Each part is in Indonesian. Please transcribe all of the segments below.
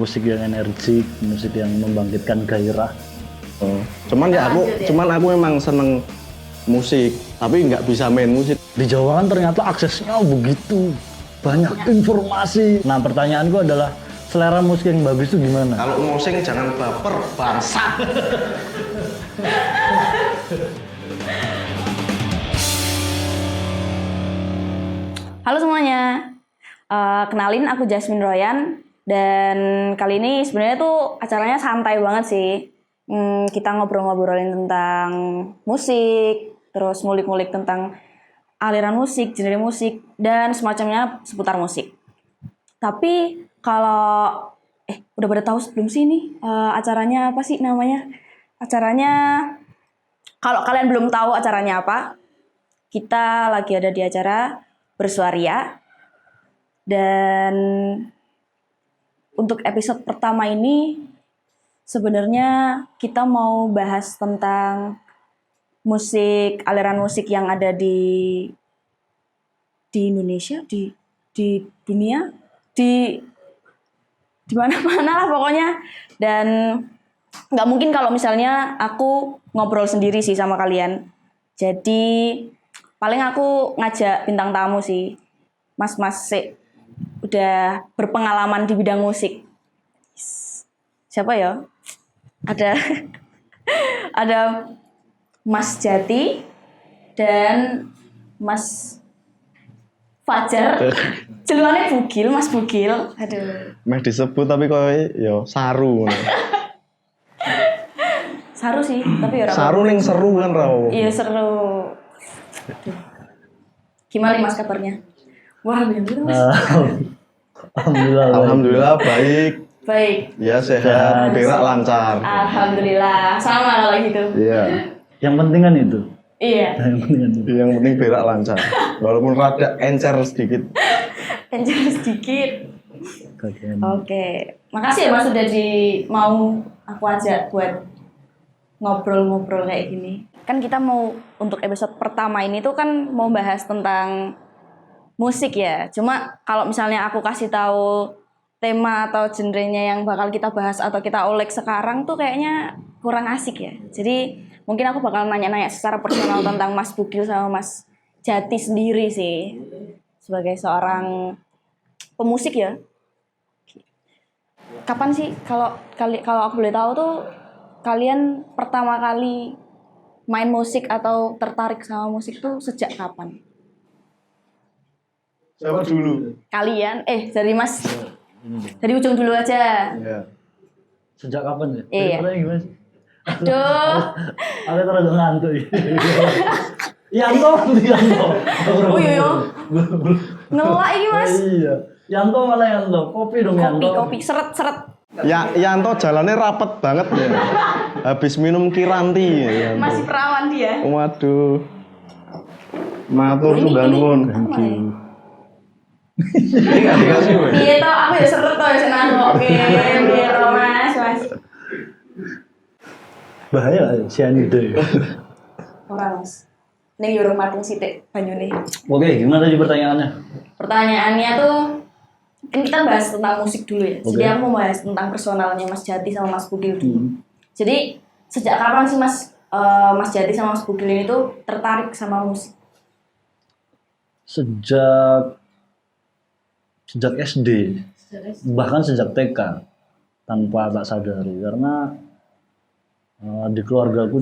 musik yang energik, musik yang membangkitkan gairah. Cuman aku memang seneng musik, tapi nggak bisa main musik. Di Jawa kan ternyata aksesnya begitu banyak informasi. Nah pertanyaanku adalah selera musik yang bagus itu gimana? Kalau ngoseng jangan baper, bangsat. Halo semuanya, kenalin aku Jasmine Royan dan kali ini sebenarnya tuh acaranya santai banget sih. Kita ngobrol-ngobrolin tentang musik, terus ngulik-ngulik tentang aliran musik, genre musik dan semacamnya seputar musik. Tapi kalau udah pada tahu sebelum sini acaranya apa sih namanya? Acaranya kalau kalian belum tahu acaranya apa, kita lagi ada di acara Bersuaria. Dan untuk episode pertama ini sebenarnya kita mau bahas tentang musik, aliran musik yang ada di Indonesia, di dunia, di mana-mana lah pokoknya. Dan nggak mungkin kalau misalnya aku ngobrol sendiri sih sama kalian. Jadi paling aku ngajak bintang tamu sih, mas-mas udah berpengalaman di bidang musik. Siapa ya? Ada Mas Jati dan Mas Fajar. Jelungannya Bugil, Mas Bugil. Aduh. Meh disebut tapi kok yo saru. Saru sih, tapi orang. Saru ning seru kan Rao. Iya seru. Gimana nih Mas kabarnya? Wah, bener-bener Mas. Alhamdulillah baik. Baik. Ya sehat, berak lancar. Alhamdulillah. Sama kalau gitu. Iya. Yang penting kan itu. Iya. Yang penting berak lancar. Walaupun rada encer sedikit. Encer sedikit. Oke. Makasih ya Mas sudah mau aku ajak buat ngobrol-ngobrol kayak gini. Kan kita mau untuk episode pertama ini tuh kan mau bahas tentang musik ya. Cuma kalau misalnya aku kasih tahu tema atau genrenya yang bakal kita bahas atau kita ulik sekarang tuh kayaknya kurang asik ya. Jadi mungkin aku bakal nanya-nanya secara personal tentang Mas Bugil sama Mas Jati sendiri sih. Sebagai seorang pemusik ya. Kapan sih kalau aku boleh tahu tuh kalian pertama kali main musik atau tertarik sama musik tuh sejak kapan? Siapa dulu? Kalian, dari Mas, dari ujung dulu aja. Iya. Sejak kapan ya? Iya. Gimana sih? Aduh. Aku terlalu ngantuk. Yanto. Oh iya. Ngelak ini Mas. Iya. Yanto malah Yanto. Kopi dong Yanto. Kopi, seret. Ya, Yanto jalannya rapet banget ya. Habis minum Kiranti ya. Yanto. Masih perawan dia. Waduh. Matur sudah nuwun. Ini enggak dikasih, Wes. Iya toh, aku ya seret toh ya senang. Oke, iya toh Mas. Bahaya cyanida ya. Orang Mas. Ning yo rumah sithik banyune. Oke, gimana tadi pertanyaannya? Pertanyaannya tuh kan kita bahas tentang musik dulu ya. Jadi Oke. aku mau bahas tentang personalnya Mas Jati sama Mas Bugil dulu. Jadi sejak kapan sih Mas Jati sama Mas Bugil ini tuh tertarik sama musik? Sejak SD, bahkan sejak TK, tanpa tak sadari, karena di keluargaku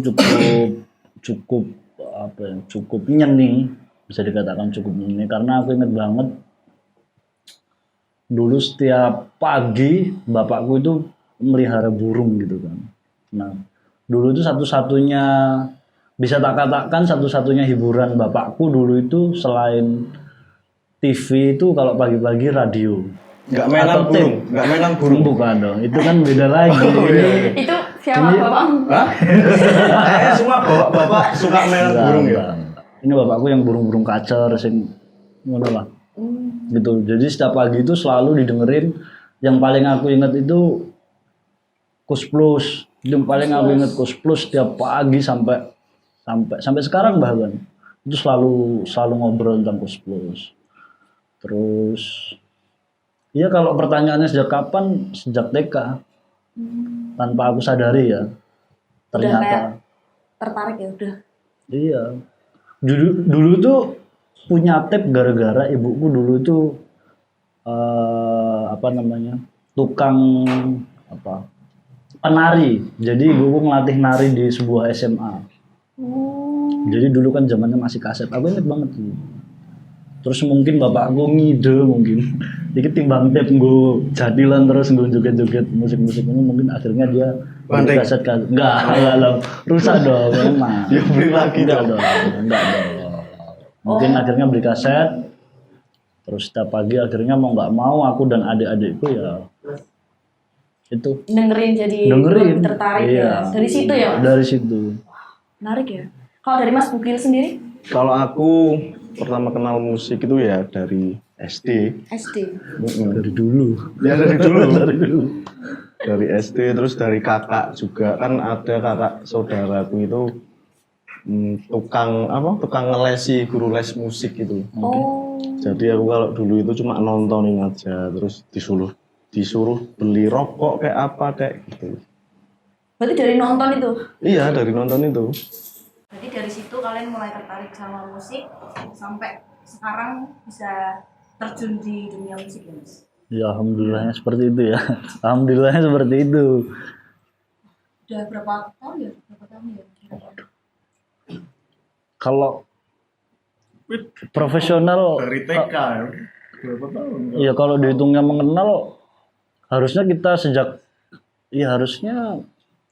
cukup nyeni, bisa dikatakan cukup nyeni, karena aku ingat banget dulu setiap pagi bapakku itu melihara burung gitu kan. Nah dulu itu satu-satunya, bisa tak katakan satu-satunya hiburan bapakku dulu itu selain TV itu kalau pagi-pagi radio. Enggak mainan burung, enggak mainan burung. Bukan dong, itu kan beda lagi. Itu siapa bapakmu? Hah? Semua bapak suka mainan burung ya. Ini bapakku yang burung-burung kacer sing ngono lah. Gitu. Jadi setiap pagi itu selalu didengerin, yang paling aku ingat itu Kus Plus. Yang paling aku ingat Kus Plus setiap pagi sampai sekarang bahkan. Itu selalu ngobrol tentang Kus Plus. Terus Iya kalau pertanyaannya sejak kapan? Sejak TK. Tanpa aku sadari ya. Udah kayak Ternyata. tertarik ya udah. Iya. Dulu tuh punya tape gara-gara ibuku dulu tuh apa namanya? Tukang apa? Penari. Jadi ibuku ngelatih nari di sebuah SMA. Jadi dulu kan zamannya masih kaset. Aku inget banget sih. Terus mungkin bapakku ngide mungkin. Dikit timbang tape gue jadilan terus gue joget-joget musik-musik ini mungkin akhirnya dia beli Bandeng. kaset kan. Enggak lah. Rusak dong memang. Ya beli lagi Enggak dong. dong. Enggak dong. Mungkin akhirnya beli kaset. Terus setiap pagi akhirnya mau nggak mau aku dan adik-adikku ya itu Dengerin jadi dengerin. lebih tertarik Iya. ya. Dari situ ya Mas? Dari situ. Menarik ya. Kalau dari Mas Bugil sendiri? Kalau aku pertama kenal musik itu ya dari SD. SD. Dari dulu. Ya dari dulu. Dari dulu. Dari SD terus dari kakak juga kan ada kakak saudaraku itu tukang ngelesi guru les musik gitu. Oh. Jadi aku kalau dulu itu cuma nontonin aja terus disuruh beli rokok kayak apa kayak gitu. Berarti dari nonton itu? Iya dari nonton itu. Berarti dari situ kalian mulai tertarik sama musik sampai sekarang bisa terjun di dunia musik ya Mas? Ya alhamdulillahnya seperti itu ya. Alhamdulillahnya seperti itu. Udah berapa tahun ya? Kalau profesional Dari TK ya. Berapa tahun? ya kalau dihitungnya mengenal harusnya kita sejak ya harusnya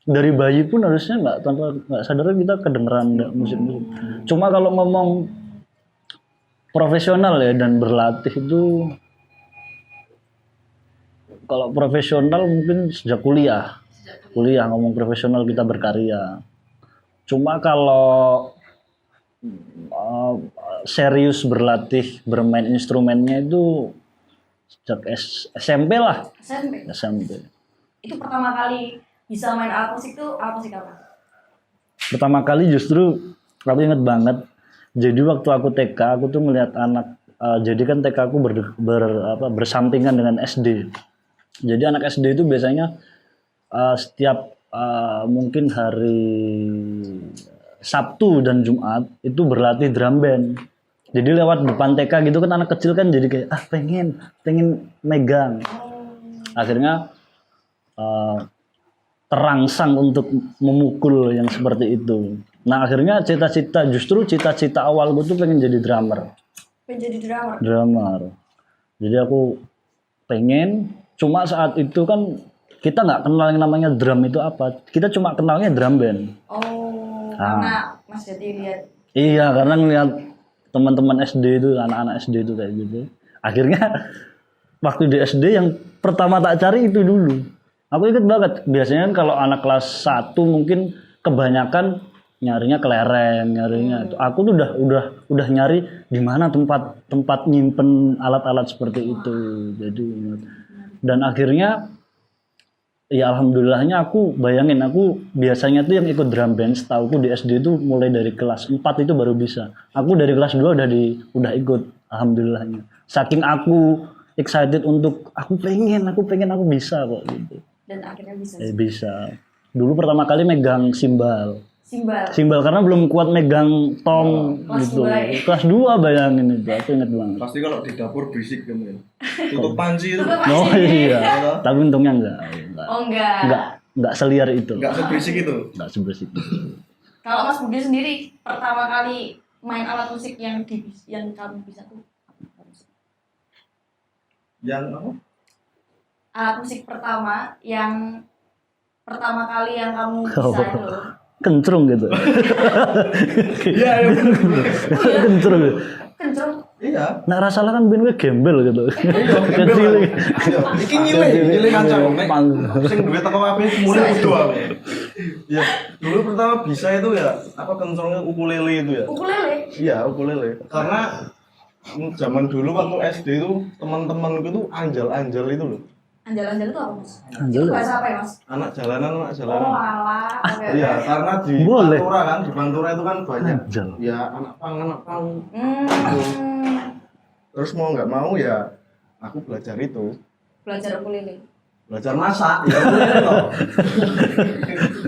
dari bayi pun harusnya nggak sadar kita kedengeran musik-musik. Cuma kalau ngomong profesional ya dan berlatih itu kalau profesional mungkin sejak kuliah ngomong profesional kita berkarya. Cuma kalau serius berlatih bermain instrumennya itu sejak SMP lah. SMP. Itu pertama kali bisa main alat musik tuh alat musik apa? Pertama kali justru aku inget banget. Jadi waktu aku TK aku tuh melihat anak jadi kan TK aku bersampingan dengan SD. Jadi anak SD itu biasanya setiap mungkin hari Sabtu dan Jumat itu berlatih drum band. Jadi lewat depan TK gitu kan anak kecil kan jadi kayak pengen megang. Akhirnya terangsang untuk memukul yang seperti itu. Nah akhirnya cita-cita awal gue tuh pengen jadi drummer. Pengen jadi drummer? Drummer. Jadi aku pengen, cuma saat itu kan kita nggak kenal yang namanya drum itu apa. Kita cuma kenalnya drum band. Oh, karena Mas Jati lihat. Iya, karena ngeliat teman-teman SD itu, anak-anak SD itu kayak gitu. Akhirnya waktu di SD yang pertama tak cari itu dulu. Aku inget banget, biasanya kan kalau anak kelas 1 mungkin kebanyakan nyarinya kelereng, nyarinya itu. Aku tuh udah nyari di mana tempat nyimpen alat-alat seperti itu. Jadi dan akhirnya ya alhamdulillahnya aku bayangin aku biasanya tuh yang ikut drum band setauku di SD itu mulai dari kelas 4 itu baru bisa. Aku dari kelas 2 udah ikut alhamdulillahnya. Saking aku excited untuk aku pengen aku bisa kok gitu. Dan akhirnya bisa. Bisa. Dulu pertama kali megang simbal. Simbal Karena belum kuat megang tong kelas gitu. 2 ya? Kelas 2 bayangin itu, aku inget banget. Pasti kalau di dapur berisik kan. Tutup panci itu. Oh iya. Tapi untungnya enggak. Oh enggak. Enggak seliar itu. Enggak seberisik itu. Enggak seberisik itu. Kalau Mas Budi sendiri pertama kali main alat musik yang kamu bisa tuh apa? Yang apa? Alat musik pertama yang pertama kali yang kamu bisa itu loh. Kencrung gitu. Iya, iya. Kencrung. Kenceng. Iya. Nah rasalah kan ben gue gembel gitu. Iya, Kecil. Iki nyilih kancang. Sing duwe teko wae mulai kudu aku. Ya, dulu pertama bisa itu ya apa kencangnya ukulele itu ya. Ukulele. Iya, ukulele. Karena zaman dulu waktu SD itu teman-temanku tuh anjal-anjal itu loh. Anjal-anjal itu apa Mas? Anjal. Itu bahasa apa ya Mas? Anak jalanan. Oh alah. Oke. Iya, karena di Boleh. Pantura kan, di Pantura itu kan banyak. Anjal. Ya anak pang. Hmm. Terus mau nggak mau ya aku belajar itu. Belajar ukulele. Belajar masak ya ukulele toh.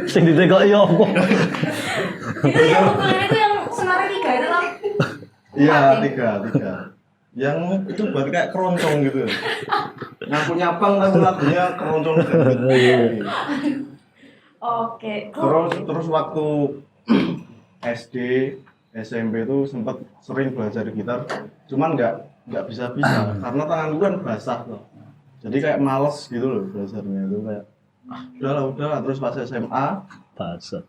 Sing ditekoki opo? Itu yang ukulele itu yang senarnya 3 itu loh. Iya, tiga. Yang itu buat kayak keroncong gitu. Nyapu-nyapang lagunya keroncong gitu. Oke. Terus waktu SD, SMP itu sempat sering belajar gitar, cuman nggak bisa karena tanganku kan basah loh. Jadi kayak males gitu loh belajarnya itu kayak udahlah. Terus pas SMA, Bahasa.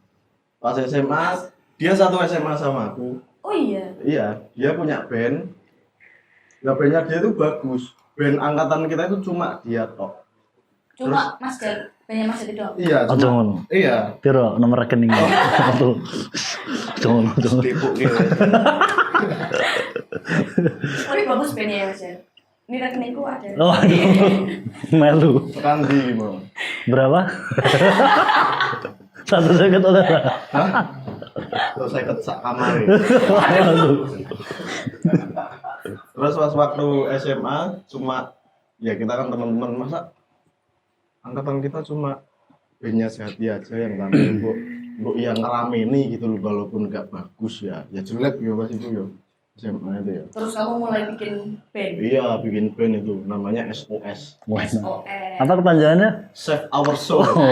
dia satu SMA sama aku. Oh iya. Iya, dia punya band. Nah, bandnya dia itu bagus. Band angkatan kita itu cuma dia tok. Cuma Mas Jan, banyak Mas Jan doang. Iya, Ojo ngono. Iya. Piro nomor rekening. Ojo ngono. Depok gitu. Tapi bagus bandnya ya Mas Jan. Ini rekeningku ada. Oh, aduh. Melu. Tekan di gimana? Berapa? 150 oleh. Hah? Terus saya kesak kamar. Aduh. Terus pas waktu SMA cuma ya kita kan teman-teman masa angkatan kita cuma bandnya Sehati aja yang tampil bu yang ngerameni gitu loh walaupun nggak bagus ya jelek ya pas itu ya SMA itu ya. Terus kamu mulai bikin band. Iya bikin band itu namanya SOS. SOS. Apa kepanjangannya? Save Our Soul. Oh.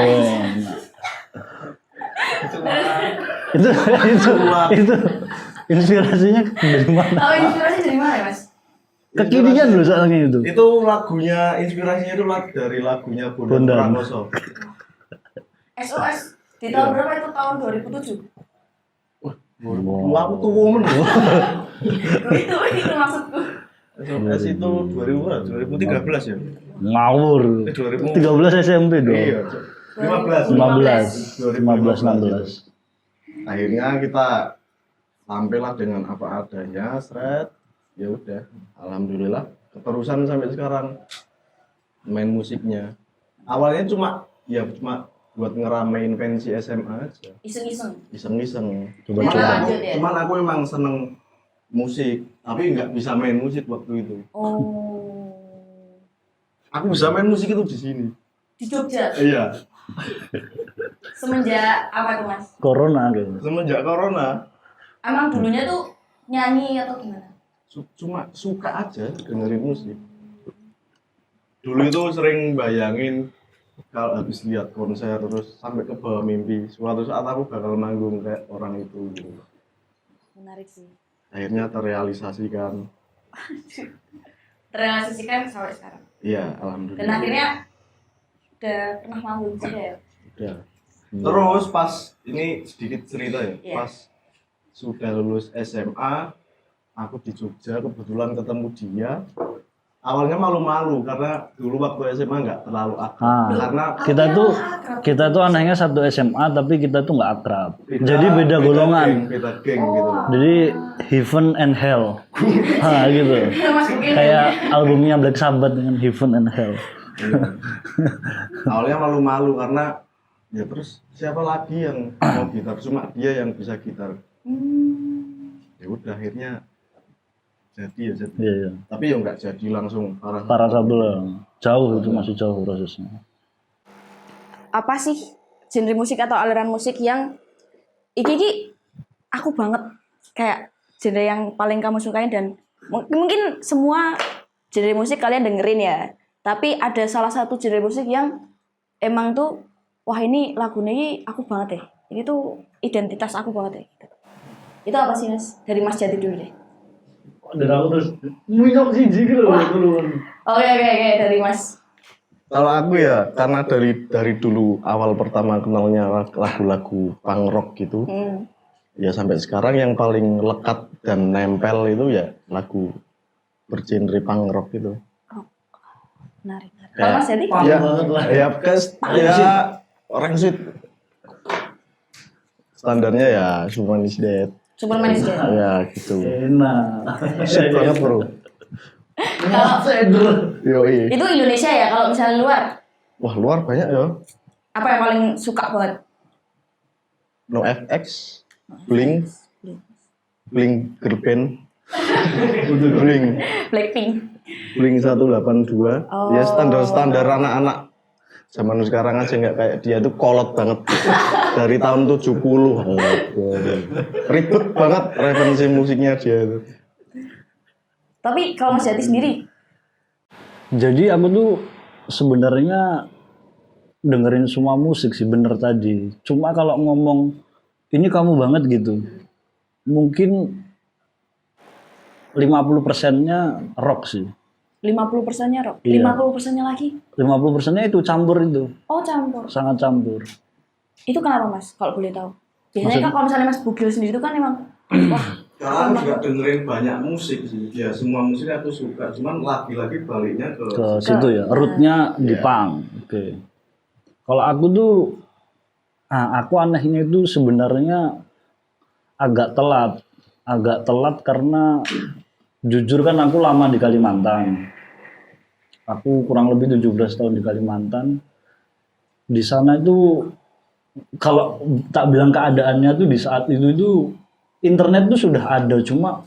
itu inspirasinya dari mana? Oh, inspirasi dari mana ya Mas? Kekinian loh soalnya itu. Itu lagunya inspirasinya itu dari lagunya Bondan Bondan. Prakoso. SOS di tahun berapa itu? Tahun 2007. Aku tuh woman. Itu maksudku. SOS itu 2013 ya? Ngawur. 13 SMP dong. Iya, 15. 16. Akhirnya kita tampillah dengan apa adanya, seret. Ya udah, alhamdulillah keterusan sampai sekarang main musiknya. Awalnya cuma buat ngeramein pensi SMA aja. Iseng-iseng. Coba-coba. Cuman aku emang seneng musik, tapi nggak bisa main musik waktu itu. Oh. Aku bisa main musik itu di sini. Di Jogja. Iya. Semenjak apa tuh Mas? Corona kayaknya. Semenjak corona, Emang dulunya tuh nyanyi atau gimana? cuma suka aja dengerin musik. Dulu itu sering bayangin kalau habis lihat konser terus sampai ke bawah mimpi suatu saat aku bakal manggung kayak orang itu gitu. Menarik sih. Akhirnya terrealisasikan. Terrealisasikan sampai sekarang. Iya, alhamdulillah. Dan akhirnya udah pernah manggung juga ya. Udah. Terus pas ini sedikit cerita ya, Iya. pas sudah lulus SMA, aku di Jogja kebetulan ketemu dia. Awalnya malu-malu karena dulu waktu SMA nggak terlalu akrab. Karena kita tuh anehnya satu SMA tapi kita tuh nggak akrab. Jadi beda geng, golongan. beda geng gitu. Jadi Heaven and Hell. Gitu. Kayak albumnya Black Sabbath dengan Heaven and Hell. Iya. Awalnya malu-malu karena ya terus siapa lagi yang mau gitar, cuma dia yang bisa gitar. Ya udah akhirnya jadi. Iya. Tapi ya nggak jadi langsung Para Sabel jauh itu masih jauh prosesnya. Apa sih genre musik atau aliran musik yang iki aku banget kayak genre yang paling kamu sukain dan mungkin semua genre musik kalian dengerin ya. Tapi ada salah satu genre musik yang emang tuh wah ini lagunya ini aku banget deh. Ini tuh identitas aku banget deh. Itu apa sih Mas? Dari Mas Jati dulu deh. Dari aku terus minyak siji gitu loh duluan. Oke dari Mas. Kalau aku ya karena dari dulu awal pertama kenalnya lagu-lagu punk rock gitu. Ya sampai sekarang yang paling lekat dan nempel itu ya lagu bergenre punk rock itu. Menarik. Kalau Mas Jati? Ya orang sih standarnya ya Superman is Dead. Superman is Dead. Ya gitu. Enak. Sip banget bro. Yoi. Itu Indonesia ya, kalau misalnya luar? Wah luar banyak ya. Apa yang paling suka banget? NoFX, Blink girl band, Blink. Blackpink. Blink 182. Oh. Ya standar anak-anak zaman sekarang aja nggak kayak dia tuh kolot banget. Dari tahun 70. Ribet banget referensi musiknya dia itu. Tapi kalau Mas Jati sendiri, Jadi aku tuh sebenarnya dengerin semua musik sih, bener tadi. Cuma kalau ngomong ini kamu banget gitu, mungkin 50%-nya rock sih. 50%-nya rock, Iya. 50%-nya lagi. 50%-nya itu campur itu, Oh, campur. sangat campur. Itu kenapa Mas, kalau boleh tahu? Biasanya kan kalau misalnya Mas Bugil sendiri itu kan emang, wah, Karena aku juga dengerin banyak musik sih. Ya semua musik aku suka. Cuman lagi-lagi baliknya Ke situ ya, rootnya di punk. Oke. Kalau aku tuh, aku anehnya itu sebenarnya agak telat karena jujur kan aku lama di Kalimantan. Aku kurang lebih 17 tahun di Kalimantan. Di sana itu kalau tak bilang keadaannya tuh di saat itu internet tuh sudah ada, cuma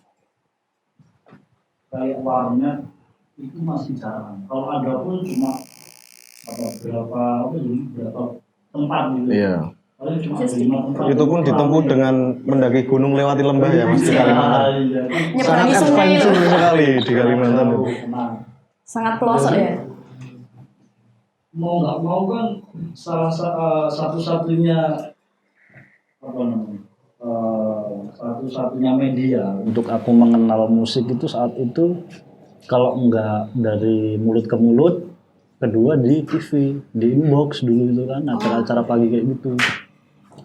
kayak warnet itu masih jarang. Kalau ada pun cuma berapa tempat gitu. Iya. Paling cuma ada 5 tempat. Itu pun ditempuh dengan mendaki gunung lewati lembah ya Mas di Kalimantan. Iya. Sangat Nyeberangi sungai adventure itu. sekali di Kalimantan itu. Nah, Sangat pelosok ya. mau nggak mau kan satu-satunya apa namanya satu-satunya media untuk aku mengenal musik itu saat itu, kalau enggak dari mulut ke mulut, kedua di TV, di inbox dulu itu kan acara-acara pagi kayak gitu.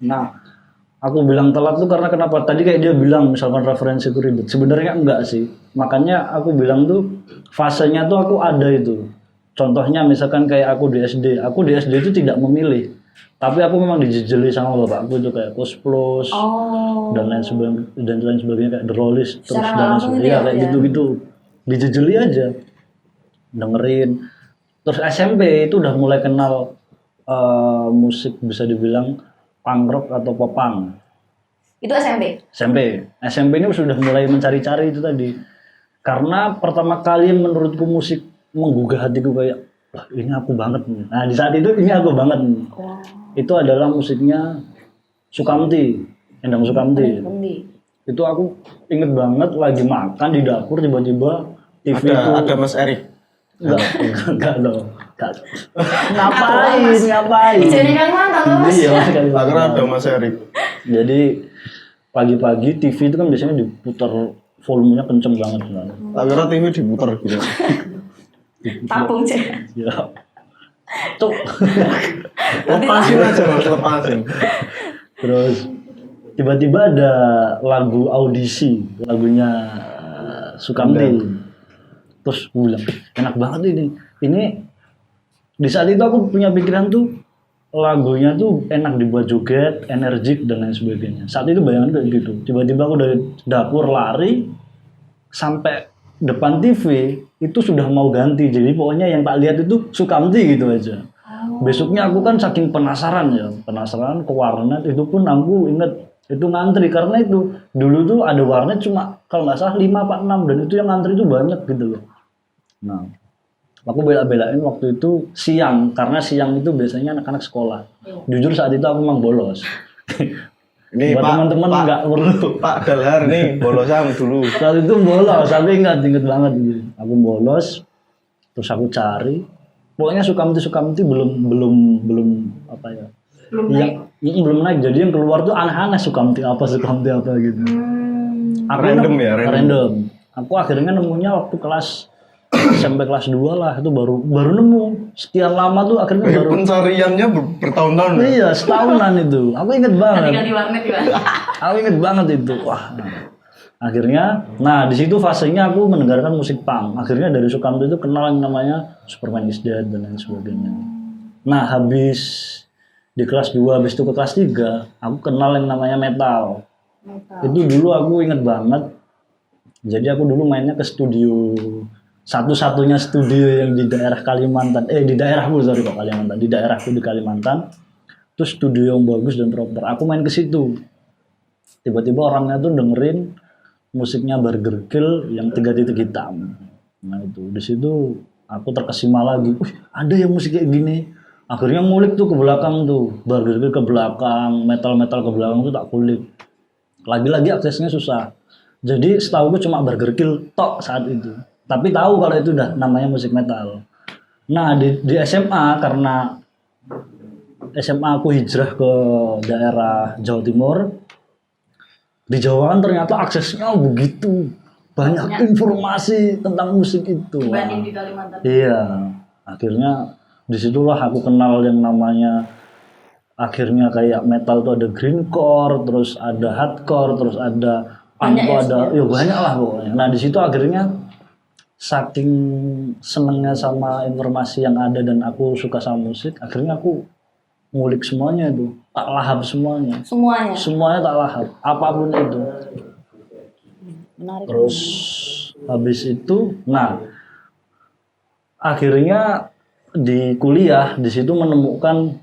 Nah, aku bilang telat tuh karena kenapa? Tadi kayak dia bilang misalkan referensi itu ribet. Sebenarnya enggak sih. Makanya aku bilang tuh fasenya tuh aku ada itu. Contohnya misalkan kayak aku di SD. Aku di SD itu tidak memilih. Tapi aku memang dijejeli sama bapakku itu kayak Kus Plus Oh. dan lain sebagainya kayak The Rollies terus Secara dan lain langsung sebagainya gitu ya, kayak ya? gitu-gitu. Dijejeli aja. Dengerin. Terus SMP itu udah mulai kenal musik bisa dibilang punk rock atau popang. Itu SMP. SMP ini sudah mulai mencari-cari itu tadi. Karena pertama kali menurutku musik menggugah hatiku kayak, wah ini aku banget nih. Nah di saat itu ini aku banget nih. Wow. Itu adalah musiknya Sukamti, Endang Sukamti. Kendi. Itu aku inget banget lagi makan di dapur tiba-tiba TV itu Ada Mas Erik. enggak dong. Ngapain? Jadi kan mantan tuh Mas. Iya, Mas, kali Akhirnya banget. ada Mas Erik. Jadi pagi-pagi TV itu kan biasanya diputar volumenya kenceng banget kan. Akhirnya TV diputar gitu. Tabung cek. Ya. Cuk. Lepasin aja Mas, lepasin. Terus tiba-tiba ada lagu audisi, lagunya Sukamti. Terus gue bilang, enak banget ini. Ini di saat itu aku punya pikiran tuh lagunya tuh enak dibuat joget, energik dan lain sebagainya. Saat itu bayangan kayak gitu. Tiba-tiba aku dari dapur lari sampai depan TV itu sudah mau ganti. Jadi pokoknya yang tak lihat itu Sukamti gitu aja. Besoknya aku kan saking penasaran ke warnet, itu pun aku inget itu ngantri karena itu dulu tuh ada warnet cuma kalau nggak salah 5 apa 6 dan itu yang ngantri itu banyak gitu loh. Nah, aku bela-belain waktu itu siang karena siang itu biasanya anak-anak sekolah. Jujur saat itu aku memang bolos. Ini Buat Pak, teman-teman Pak, nggak perlu. Pak Dalhar nih bolosan dulu. Saat itu bolos, tapi inget banget gitu. Aku bolos, terus aku cari. Pokoknya Sukamti belum apa ya? Belum naik. Jadi yang keluar tuh aneh-aneh Sukamti apa gitu. Aku Random ya, random. Aku akhirnya nemunya waktu kelas sampai kelas 2 lah itu baru nemu. Sekian lama tuh akhirnya baru. Pencariannya bertahun-tahun ya? Iya, setahunan itu. Aku inget banget. Tinggal di warnet juga. Aku inget banget itu. Wah. Akhirnya, nah di situ fasenya aku mendengarkan musik punk. Akhirnya dari Sukamti itu kenal yang namanya Superman is Dead dan lain sebagainya. Nah habis di kelas 2, habis itu ke kelas 3, aku kenal yang namanya metal. Itu dulu aku inget banget. Jadi aku dulu mainnya ke studio, satu-satunya studio yang di daerah Kalimantan. Di daerahku Kalimantan. Di daerahku di Kalimantan. Itu studio yang bagus dan proper. Aku main ke situ. Tiba-tiba orangnya tuh dengerin musiknya Burger Kill yang 3 titik hitam. Nah itu di situ aku terkesima lagi. Wih, ada yang musik kayak gini. Akhirnya ngulik tuh ke belakang tuh, Burger Kill ke belakang, metal-metal ke belakang tuh tak kulik. Lagi-lagi aksesnya susah. Jadi setahu gue cuma Burger Kill tok saat itu. Tapi tahu kalau itu udah namanya musik metal. Nah di SMA karena SMA aku hijrah ke daerah Jawa Timur. Di Jawa kan ternyata aksesnya begitu banyak informasi tentang musik itu. Dibanding di Kalimantan. Iya, akhirnya disitulah aku kenal yang namanya akhirnya kayak metal tuh ada grindcore, terus ada hardcore, terus ada punk, Banyak ya, ada ya banyak lah pokoknya. Nah di situ akhirnya saking senengnya sama informasi yang ada dan aku suka sama musik, akhirnya aku ngulik semuanya itu, tak lahap semuanya. Semuanya tak lahap, apapun itu. Menarik. Terus habis itu, nah akhirnya di kuliah di situ menemukan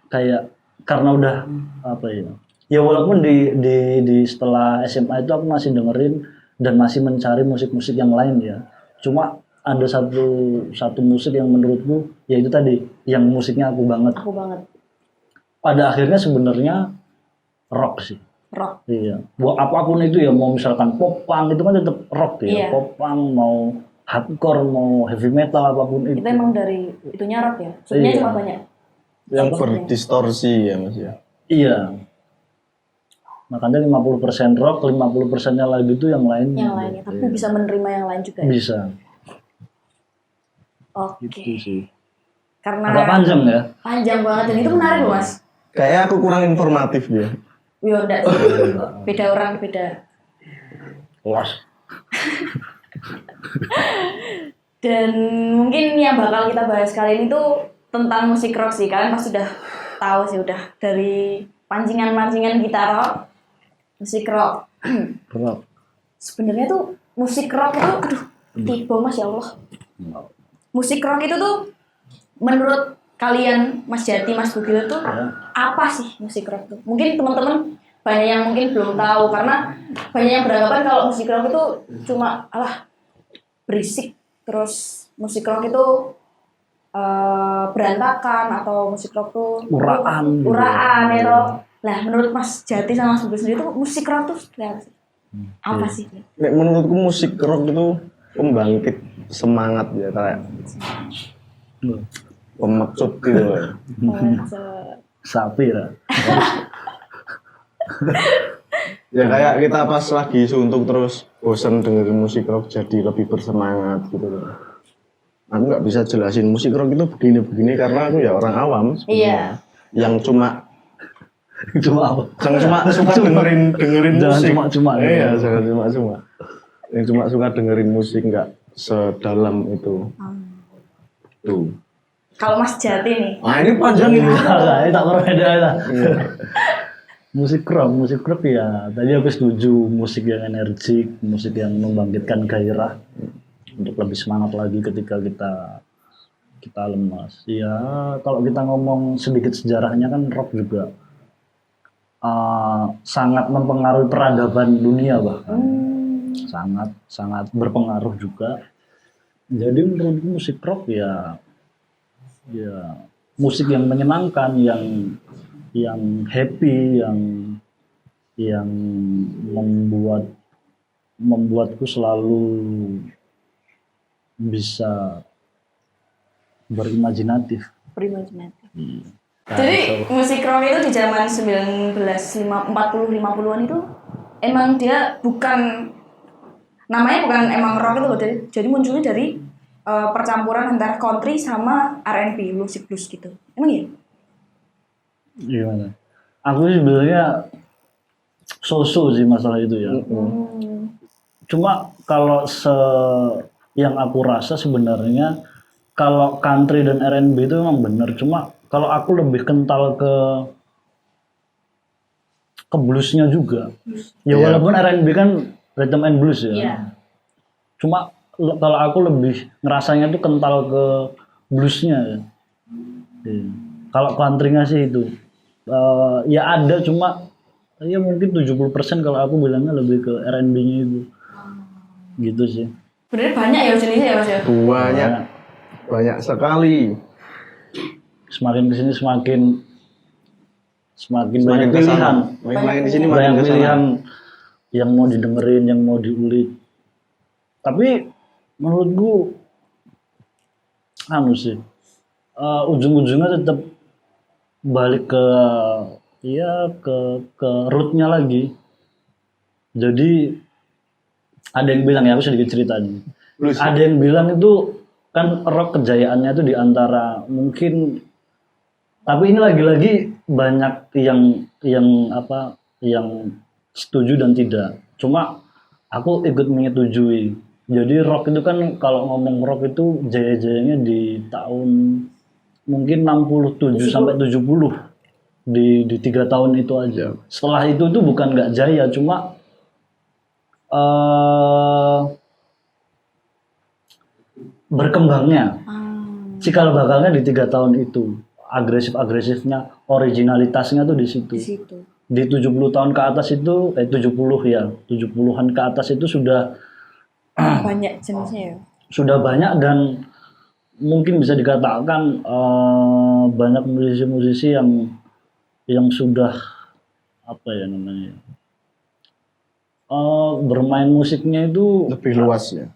kayak karena udah apa ya? Ya walaupun di setelah SMA itu aku masih dengerin dan masih mencari musik-musik yang lain ya. Cuma ada satu musik yang menurutku yaitu tadi yang musiknya aku banget. Aku banget. Pada akhirnya sebenarnya rock sih. Rock. Iya. Buat apapun itu ya, mau misalkan pop punk itu kan tetap rock ya. Iya. Pop punk, mau hardcore, mau heavy metal apapun itu. Itu emang dari itunya rock ya. Subnya Iya. cuma banyak. Yang berdistorsi ya Mas ya. Iya. Makanya 50% rock, 50%-nya lagi itu yang lain. Yang lainnya, tapi bisa menerima yang lain juga. Ya? Bisa. Oke. Gitu sih. Karena Agak panjang ya. panjang banget dan itu menarik loh Mas. Kayak aku kurang informatif dia. Yo enggak sih. Beda orang beda. Luas. Dan mungkin yang bakal kita bahas kali ini tuh tentang musik rock sih. Kalian pasti udah tahu sih udah dari pancingan-pancingan kita rock. Musik rock. Rock. Sebenarnya tuh musik rock itu aduh, tiba Mas ya Allah. Musik rock itu tuh menurut kalian Mas Jati, Mas Bugil tuh apa sih musik rock tuh? Mungkin teman-teman banyak yang mungkin belum tahu karena banyak yang beranggapan kalau musik rock itu cuma berisik, terus musik rock itu berantakan atau musik rock tuh Uraan ya toh. Nah menurut Mas Jati sama Mas Bugil sendiri tuh musik rock tuh seperti apa sih? Apa sih? Nek menurutku musik rock itu pembangkit semangat ya kayak pemecut gitu loh. Sapi ya. Ya kayak kita pas lagi suntuk terus bosan dengerin musik rock jadi lebih bersemangat gitu loh. Aku nggak bisa jelasin musik rock itu begini-begini karena aku ya orang awam sebenarnya. Iya. Yang cuma Cuma apa? yang suka dengerin Jangan musik. cuma-cuma. Iya, jangan cuma. Yang cuma suka dengerin musik nggak sedalam itu. Tuh. Kalau Mas Jati nih, Nah ini panjang ini. Nah, ini tak berbeda lah. Musik rock ya. Tadi aku setuju musik yang energik, musik yang membangkitkan gairah untuk lebih semangat lagi ketika kita lemas. Ya, kalau kita ngomong sedikit sejarahnya kan rock juga sangat mempengaruhi peradaban dunia bahkan. Sangat berpengaruh juga. Jadi menurutku musik rock ya musik yang menyenangkan, yang happy, yang membuatku selalu bisa berimajinatif. Jadi musik rock itu di zaman 1940-50-an itu emang dia bukan namanya bukan emang rock itu loh, jadi munculnya dari percampuran antara country sama R&B, musik blues gitu. Emang ya? Gimana? Aku sebenarnya so-so sih masalah itu ya. Cuma kalau yang aku rasa sebenarnya kalau country dan R&B itu memang benar. Cuma kalau aku lebih kental ke bluesnya juga. Ya walaupun R&B kan rhythm and blues ya. Iya. Cuma kalau aku lebih ngerasanya tuh kental ke bluesnya ya. Kalau country-nya sih itu ya ada cuma ya mungkin 70% kalau aku bilangnya lebih ke R&B-nya itu. Gitu sih. Sebenarnya banyak ya jenisnya ya Mas ya. Banyak sekali. Semakin kesini semakin Semakin banyak kesana. pilihan. Makin di sini makin Banyak kesana. pilihan yang mau didengerin, yang mau diulik. Tapi menurutku anu sih, ujung-ujungnya tetap balik ke ke rootnya lagi. Jadi ada yang bilang ya, aku sedikit cerita nih. Ada yang bilang itu kan rock kejayaannya itu di antara mungkin, tapi ini lagi-lagi banyak yang setuju dan tidak. Cuma aku ikut menyetujui. Jadi rock itu kan, kalau ngomong rock itu jaya-jayanya di tahun mungkin 67 sampai 70 di 3 tahun itu aja. Setelah itu tuh bukan nggak jaya, cuma berkembangnya, cikal bakalnya di 3 tahun itu, agresifnya, originalitasnya tuh di situ. Di 70 tahun ke atas itu 70-an ke atas itu sudah Banyak jenisnya ya. sudah banyak, dan mungkin bisa dikatakan banyak musisi-musisi yang sudah apa ya namanya, bermain musiknya itu Lebih luas ya.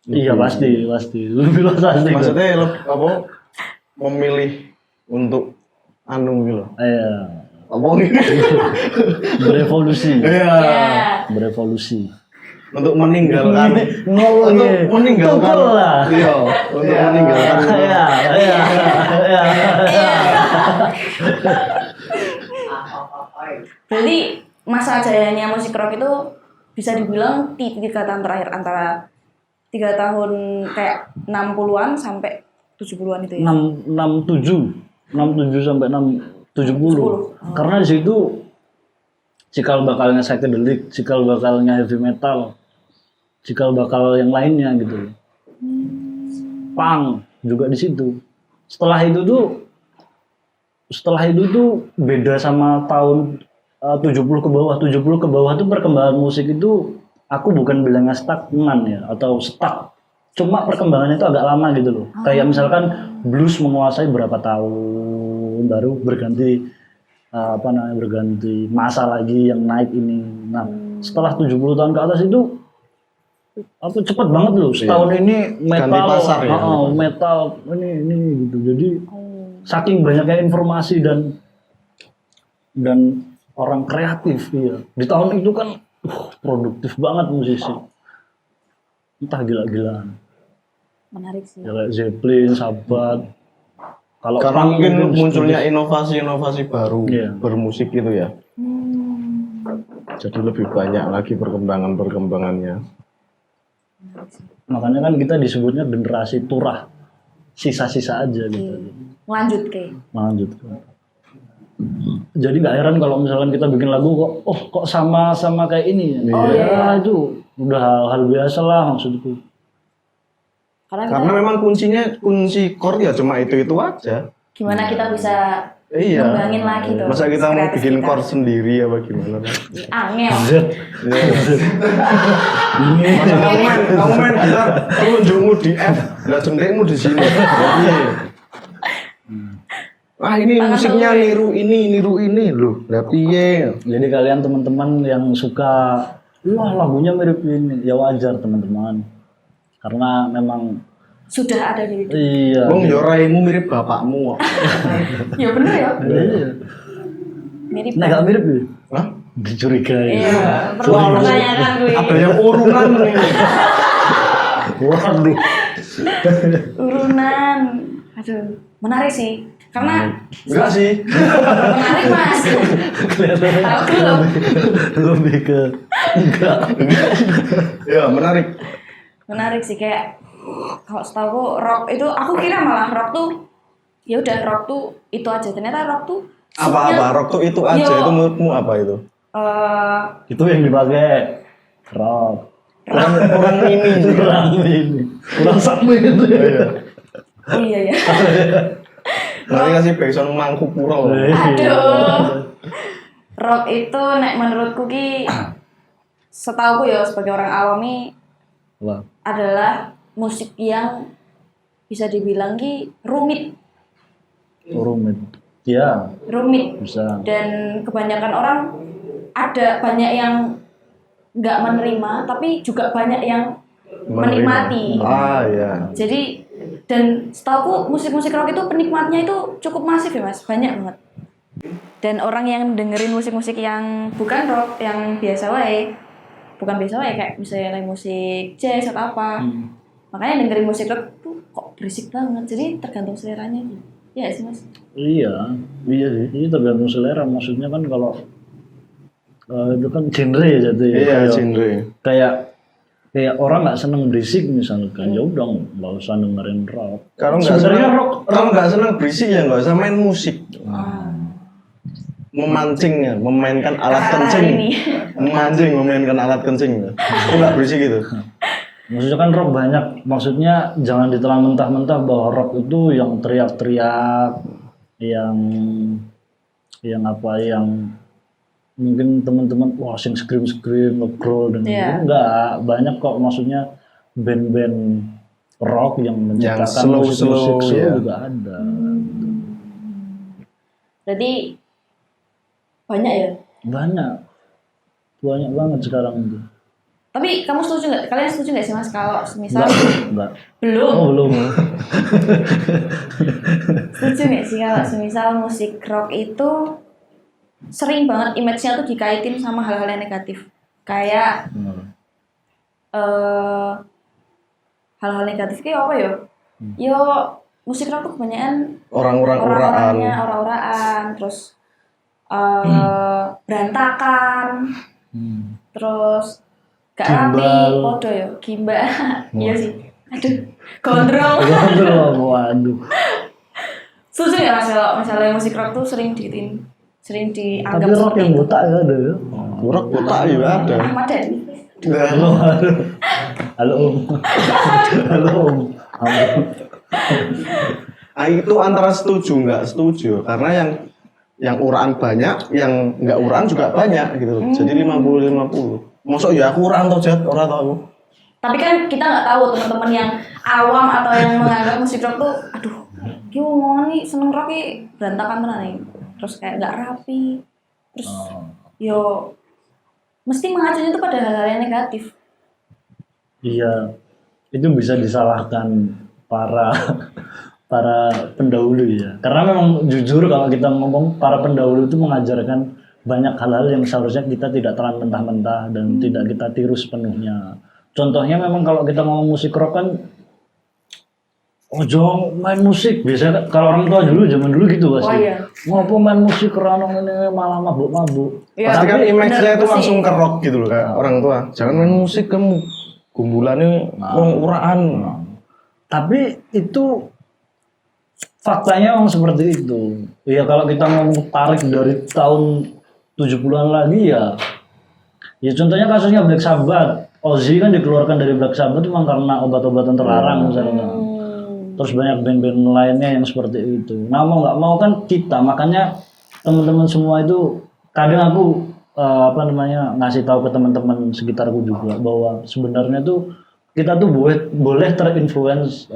iya pasti lebih luas pasti. Maksudnya memilih untuk anu gitu. Iya, Apa gitu? berevolusi. Iya. Berevolusi. Untuk meninggalkan Untuk meninggalkan iya, untuk meninggalkan Iya. Berarti masa jayanya musik rock itu bisa dibilang di 3 tahun terakhir, antara 3 tahun kayak 60-an sampai 70-an itu ya. 67 sampai 70. Karena di situ cikal bakalnya psychedelic, cikal bakalnya heavy metal, cikal bakal yang lainnya gitu. Punk juga di situ. Setelah itu tuh beda sama tahun 70 ke bawah. 70 ke bawah tuh perkembangan musik itu, aku bukan bilangnya stagnan ya atau stuck. Cuma perkembangannya itu agak lama gitu loh. Kayak misalkan blues menguasai berapa tahun, baru berganti berganti masa lagi yang naik ini. Nah, setelah 70 tahun ke atas itu cepat banget loh. Setahun ini metal, ganti pasar ya. Metal ini gitu. Jadi saking banyaknya informasi dan orang kreatif ya. Di tahun itu kan produktif banget musisi. Entah gila-gilaan. Menarik sih. Ya kayak Zeppelin, Sabbath. Kalau Karena punk mungkin itu munculnya inovasi-inovasi baru Iya. bermusik gitu ya. Jadi lebih banyak lagi perkembangannya. makanya kan kita disebutnya generasi turah. Sisa-sisa aja gitu. Lanjut ke. Lanjut. Jadi nggak heran kalau misalkan kita bikin lagu kok sama kayak ini ya. Ya itu udah hal biasa lah maksudku. Karena memang kunci chord ya cuma itu aja. Gimana kita bisa Iya. ngembangin lagi tuh. Masa kita mau kreatif bikin kita. chord sendiri apa gimana? Angel. Masa kamu main gitar, telunjukmu di F, lah jempolmu di sini. Ah ini musiknya niru ini loh. Lah piye? Jadi kalian teman-teman yang suka, wah lagunya mirip ini, ya wajar teman-teman. Karena memang Sudah ada di iya. Wong yo raimu mirip bapakmu kok. Ya bener ya. Iya. Mirip. Nah gak mirip ya? Hah? Dicurigai. Iya. Perlu pertanyakan gue. Ada yang urunan nih. Waduh. Urunan. Aduh, menarik sih. Karena Enggak sih. menarik Mas. Kelihatannya Tahu belum? lebih ke enggak. Ya menarik. Menarik sih, kayak kalau setahu rock itu, aku kira malah rock tuh ya udah rock tuh itu aja. Ternyata rock tuh Apa rock tuh itu aja, Yo. itu menurutmu apa itu? Itu yang dipakai rock. Kurang ini sih. Kurang sama itu. oh iya ya. Nanti kasih backsound mangku pura. Aduh. Rock itu nek menurutku ki setahuku ya sebagai orang awam nih Wah, adalah musik yang bisa dibilang rumit, rumit. Ya, rumit. bisa. Dan kebanyakan orang ada banyak yang nggak menerima, tapi juga banyak yang menikmati. Ah ya. Jadi dan setahu musik-musik rock itu penikmatnya itu cukup masif ya mas, banyak banget. Dan orang yang dengerin musik-musik yang bukan rock, yang biasa wae, bukan biasa wae kayak misalnya musik jazz atau apa. Makanya dengerin musik rock tuh kok berisik banget. Jadi tergantung seleranya gitu. Iya sih mas. Iya, iya sih. Ini tergantung selera. Maksudnya kan kalau itu kan genre ya jadi. Iya, genre. Kayak orang nggak seneng berisik misalkan, ya udah nggak usah dengerin rock. Kalau nggak Sebenarnya seneng rock, kalau nggak seneng berisik ya nggak usah main musik. Memancingnya, memainkan alat kencing. Ini. Memainkan alat kencing. Itu nggak berisik gitu. maksudnya kan rock banyak. Maksudnya jangan ditelan mentah-mentah bahwa rock itu yang teriak-teriak, yang apa, yang mungkin teman-teman wah sing scream nge-growl dan Iya. enggak banyak kok, maksudnya band-band rock yang menciptakan slow, musik-musik slow ya. juga ada. Jadi banyak ya. Banyak banget sekarang itu. Tapi kamu setuju nggak? Kalian setuju nggak sih mas kalau misal Enggak. belum? Oh, belum. Setuju nggak sih kalau semisal musik rock itu sering banget image-nya tuh dikaitin sama hal-hal yang negatif, kayak hal-hal negatif kayak apa ya? Yo musik rock tuh kebanyakan Orang-orang orang-oraan, terus berantakan, terus gak rapi, podo ya, gimbal, iya sih, aduh, gondrong. Waduh. Setuju nggak mas kalau misalnya musik rock tuh sering dianggap Tapi rock yang itu? buta ya ada ya. Rock buta juga ada. Ahmad Dhani. Halo Om. Halo Om. Ah, itu antara setuju nggak setuju karena yang uraan banyak, yang nggak uraan juga banyak gitu loh. Jadi 50-50. Masuk ya aku uraan atau jat orang tau aku. Tapi kan kita nggak tahu teman-teman yang awam atau yang menganggap musik rock tuh, aduh, dia ngomong nih seneng rock nih berantakan tenan nih, terus kayak nggak rapi, terus yo mesti mengacunya tuh pada hal-hal yang negatif. Iya, itu bisa disalahkan para pendahulu ya. Karena memang jujur kalau kita ngomong para pendahulu itu mengajarkan banyak hal-hal yang seharusnya kita tidak telan mentah-mentah dan tidak kita tiru sepenuhnya. Contohnya memang kalau kita ngomong musik rock kan, ojo main musik. Biasanya kalau orang tua dulu zaman dulu gitu pasti. Oh, iya. Ngopo main musik ranong ini malah mabuk-mabuk. Iya. Pasti kan image-nya bener itu sih. langsung ke rock gitu loh kayak orang tua. Jangan main musik kamu. Gumbulannya wong uraan. Tapi itu faktanya memang seperti itu. Ya kalau kita ngomong tarik dari tahun 70-an lagi ya contohnya kasusnya Black Sabbath. Ozzy kan dikeluarkan dari Black Sabbath cuma karena obat-obatan terlarang misalnya. Terus banyak band-band lainnya yang seperti itu. Nah mau nggak mau kan kita, makanya teman-teman semua itu kadang aku ngasih tahu ke teman-teman sekitarku juga bahwa sebenarnya tuh kita tuh boleh terinfluence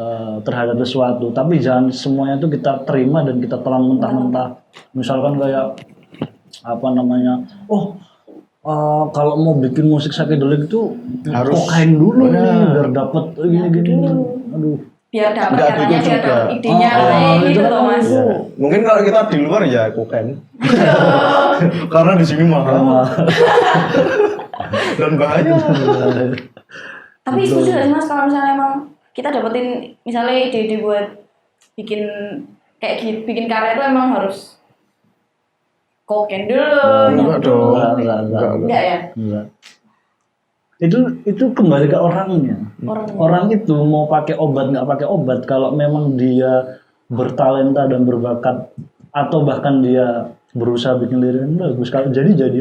terhadap sesuatu, tapi jangan semuanya tuh kita terima dan kita telan mentah-mentah. Misalkan kayak kalau mau bikin musik psychedelic itu Harus kokain dulu nih biar dapat gini. Aduh. Biar dapat Nggak katanya, gitu biar juga. dapat idenya itu gitu kan loh mas. aku. Mungkin kalau kita di luar ya kokain. Karena di sini mahal dan bahaya. Tapi setuju gak sih mas kalau misalnya emang kita dapetin misalnya ide-ide buat bikin kayak gitu, bikin karya itu emang harus kokain dulu, Enggak dong. enggak ya? Enggak. Itu kembali ke orangnya. Orang itu mau pakai obat nggak pakai obat, kalau memang dia bertalenta dan berbakat atau bahkan dia berusaha bikin lirik yang bagus, kalau jadi aja.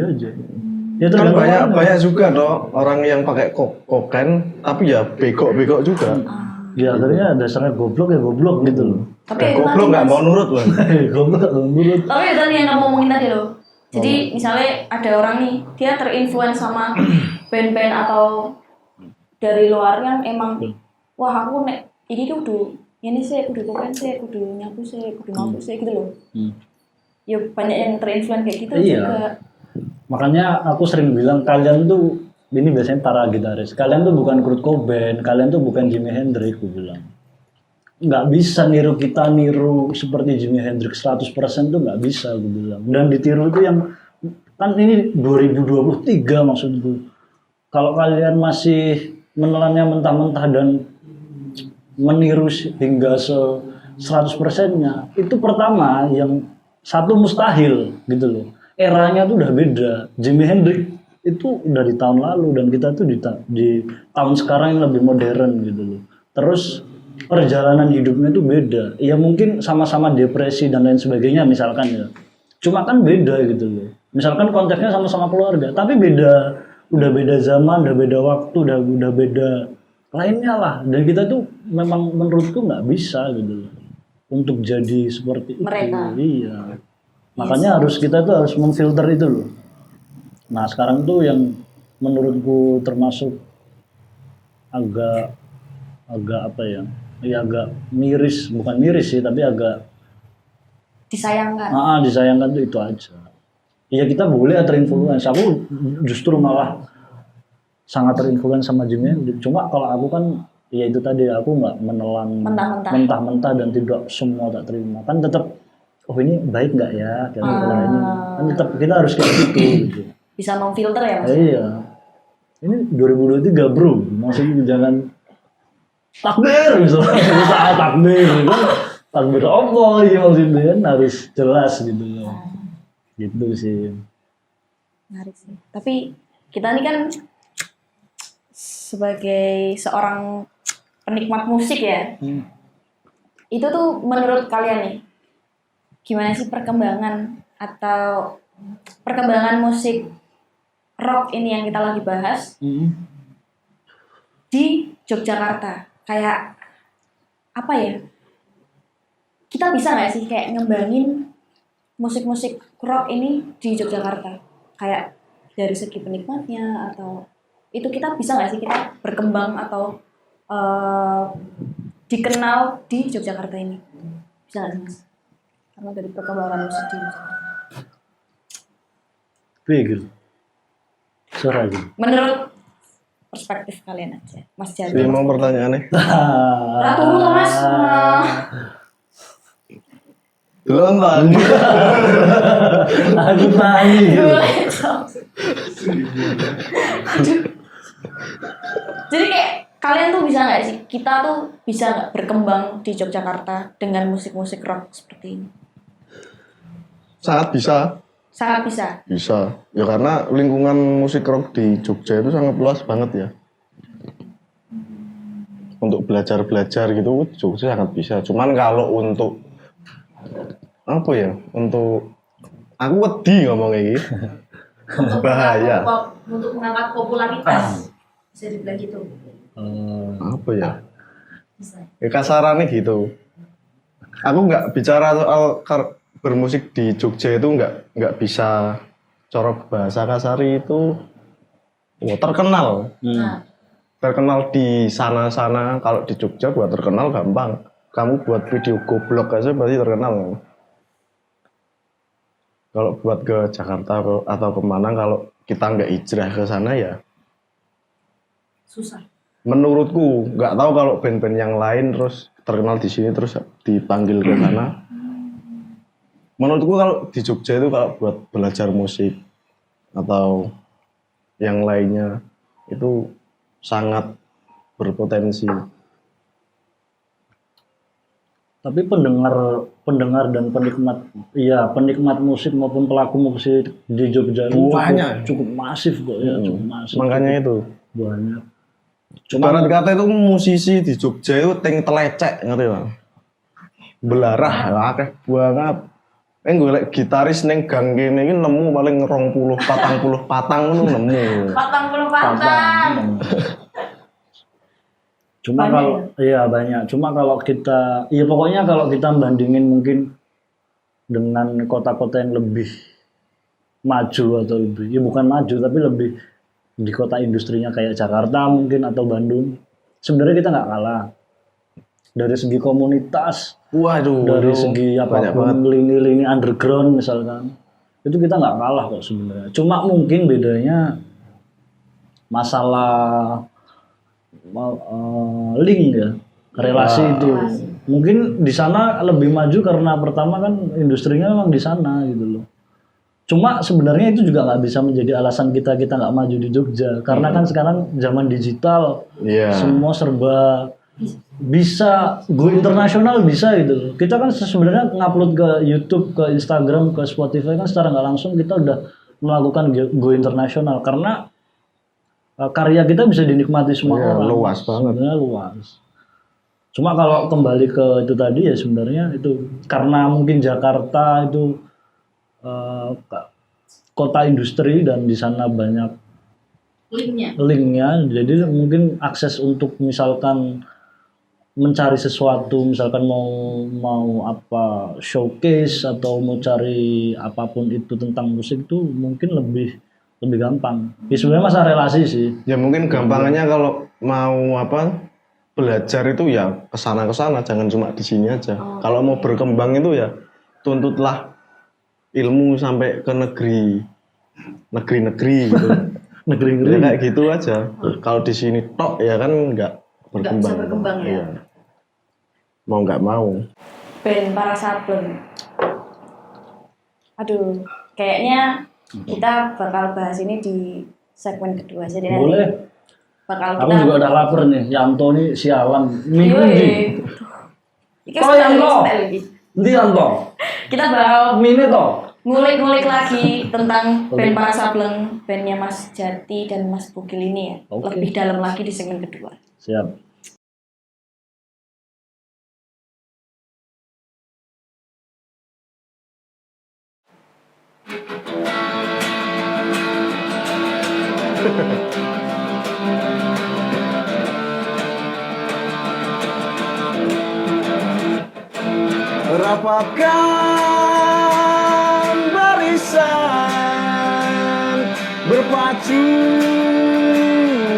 Ya Kan tergantung orangnya. banyak juga toh orang yang pakai kokain tapi ya bego juga. Ya akhirnya dasarnya goblok gitu loh. Tapi Goblok nggak mau nurut loh. Goblok nggak menurut. Tapi itu tadi yang kamu ngomongin tadi loh. Jadi misalnya ada orang nih, dia terinfluence sama band-band atau dari luar kan emang wah aku nek iki kudu ini sih kudu komen sih kudu nyapu sih kudu mampu sih gitu loh. Ya banyak yang terinfluence kayak gitu Iya. juga. Makanya aku sering bilang kalian tuh ini biasanya para gitaris. Kalian tuh bukan Kurt Cobain, kalian tuh bukan Jimi Hendrix, aku bilang. Nggak bisa niru kita niru seperti Jimi Hendrix 100% tuh nggak bisa, aku bilang. Dan ditiru itu yang kan ini 2023 maksudku. Kalau kalian masih menelannya mentah-mentah dan meniru hingga 100%-nya, itu pertama yang satu mustahil gitu loh. Eranya tuh udah beda. Jimi Hendrix itu udah di tahun lalu dan kita tuh di tahun sekarang yang lebih modern gitu loh. Terus perjalanan hidupnya tuh beda. Ya mungkin sama-sama depresi dan lain sebagainya misalkan ya. Cuma kan beda gitu loh. Misalkan konteksnya sama-sama keluarga, tapi beda, udah beda zaman, udah beda waktu, udah beda lainnya lah. Dan kita tuh memang menurutku nggak bisa gitu loh untuk jadi seperti itu. Mereka. Iya. Makanya kita tuh harus memfilter itu loh. Nah sekarang tuh yang menurutku termasuk agak apa ya? Ya agak miris, bukan miris sih, tapi agak Disayangkan. disayangkan tuh itu aja. Ya kita boleh terinfluence. Aku justru malah sangat terinfluence sama Jimi Hendrix. Cuma kalau aku kan ya itu tadi aku nggak menelan mentah-mentah dan tidak semua tak terima. Kan tetap oh ini baik nggak ya kira-kira ini. Kan tetap kita harus kayak gitu. Bisa memfilter ya Mas? Iya. Ini 2023 bro, masih jangan takbir misalnya saat takbir kan takbir apa ya maksudnya kan harus jelas gitu loh. Gitu sih. Menarik sih. Tapi kita ini kan sebagai seorang penikmat musik ya. Itu tuh menurut kalian nih gimana sih perkembangan musik rock ini yang kita lagi bahas di Yogyakarta? Kayak apa ya? Kita bisa nggak sih kayak ngembangin musik-musik rock ini di Yogyakarta? Kayak dari segi penikmatnya atau itu kita bisa nggak sih kita berkembang atau dikenal di Yogyakarta ini? Bisa nggak sih Mas? Karena dari perkembangan musik di Yogyakarta. Begil. Suara gitu. Menurut perspektif kalian aja, Mas Jadi. Ini mau pertanyaannya. Ratu tuh Mas. Belum tanya. Aku tanya gitu. Jadi kayak kalian tuh bisa nggak sih, kita tuh bisa nggak berkembang di Yogyakarta dengan musik-musik rock seperti ini? Sangat bisa. Sangat bisa. Bisa. Ya karena lingkungan musik rock di Jogja itu sangat luas banget ya. Untuk belajar-belajar gitu Jogja sangat bisa. Cuman kalau untuk apa ya? Untuk aku wedi ngomong kayak gitu. Bahaya. Untuk mengangkat popularitas. Bisa dibilang gitu. Apa ya? Ya kasarannya gitu. Aku nggak bicara soal bermusik di Jogja itu nggak bisa corok bahasa kasari itu terkenal. Terkenal di sana-sana. Kalau di Jogja buat terkenal gampang. Kamu buat video goblok aja pasti terkenal. Kalau buat ke Jakarta atau kemana kalau kita nggak hijrah ke sana ya susah. Menurutku nggak tahu kalau band-band yang lain terus terkenal di sini terus dipanggil ke sana. Menurutku kalau di Jogja itu kalau buat belajar musik atau yang lainnya itu sangat berpotensi. Tapi pendengar dan penikmat musik maupun pelaku musik di Jogja itu cukup masif kok ya, cukup masif. Makanya itu banyak. Cuma kata itu musisi di Jogja itu telecek ngerti Bang. Belarah akeh banget. Golek gitaris ning gang kene iki nemu paling 20 40 patang ngono nemu. 40 patang. Cuma kalau banyak. Cuma kalau kita pokoknya kalau kita bandingin mungkin dengan kota-kota yang lebih maju atau lebih bukan maju tapi lebih di kota industrinya kayak Jakarta mungkin atau Bandung, sebenarnya kita nggak kalah dari segi komunitas, Waduh, dari itu segi banyak banget. apapun lini-lini underground misalkan, itu kita nggak kalah kok sebenarnya. Cuma mungkin bedanya masalah link ya, relasi itu. Mungkin di sana lebih maju karena pertama kan industrinya memang di sana gitu loh. Cuma sebenarnya itu juga nggak bisa menjadi alasan kita nggak maju di Jogja karena kan sekarang zaman digital, Iya. semua serba bisa, go internasional bisa gitu loh. Kita kan sebenarnya ngupload ke YouTube, ke Instagram, ke Spotify kan secara nggak langsung kita udah melakukan go internasional karena karya kita bisa dinikmati semua Iya, orang. luas banget. Sebenarnya luas. Cuma kalau kembali ke itu tadi ya sebenarnya itu karena mungkin Jakarta itu kota industri dan di sana banyak linknya, jadi mungkin akses untuk misalkan mencari sesuatu, misalkan mau apa showcase atau mau cari apapun itu tentang musik itu mungkin lebih gampang. Ya sebenarnya masalah relasi sih. Ya mungkin gampangannya kalau mau apa belajar itu ya kesana jangan cuma di sini aja. Kalau mau berkembang itu ya tuntutlah ilmu sampai ke negeri gitu. Negeri-negeri. Ya kayak gitu aja. Kalau di sini tok ya kan nggak berkembang. bisa berkembang ya. Iya. Mau nggak mau. Band Para Sableng. Aduh, kayaknya kita bakal bahas ini di segmen kedua. Jadi nanti Boleh. bakal Aku kita juga udah lapar nih. Yanto nih sialan. Minggu Yoi. ini. Iki Oh, spell Yanto. lagi. Ndi Yanto? Kita bakal Mine to. ngulik-ngulik lagi tentang band Para Sableng, bandnya Mas Jati dan Mas Bugil ini ya. Oke. Lebih dalam lagi di segmen kedua. Siap. Rapatkan barisan berpacu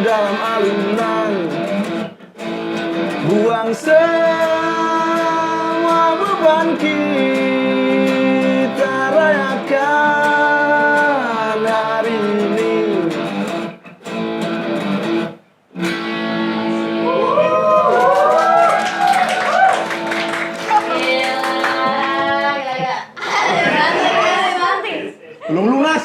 dalam alunan, buang semua beban kita, rayakan hari ini. Belum lunas.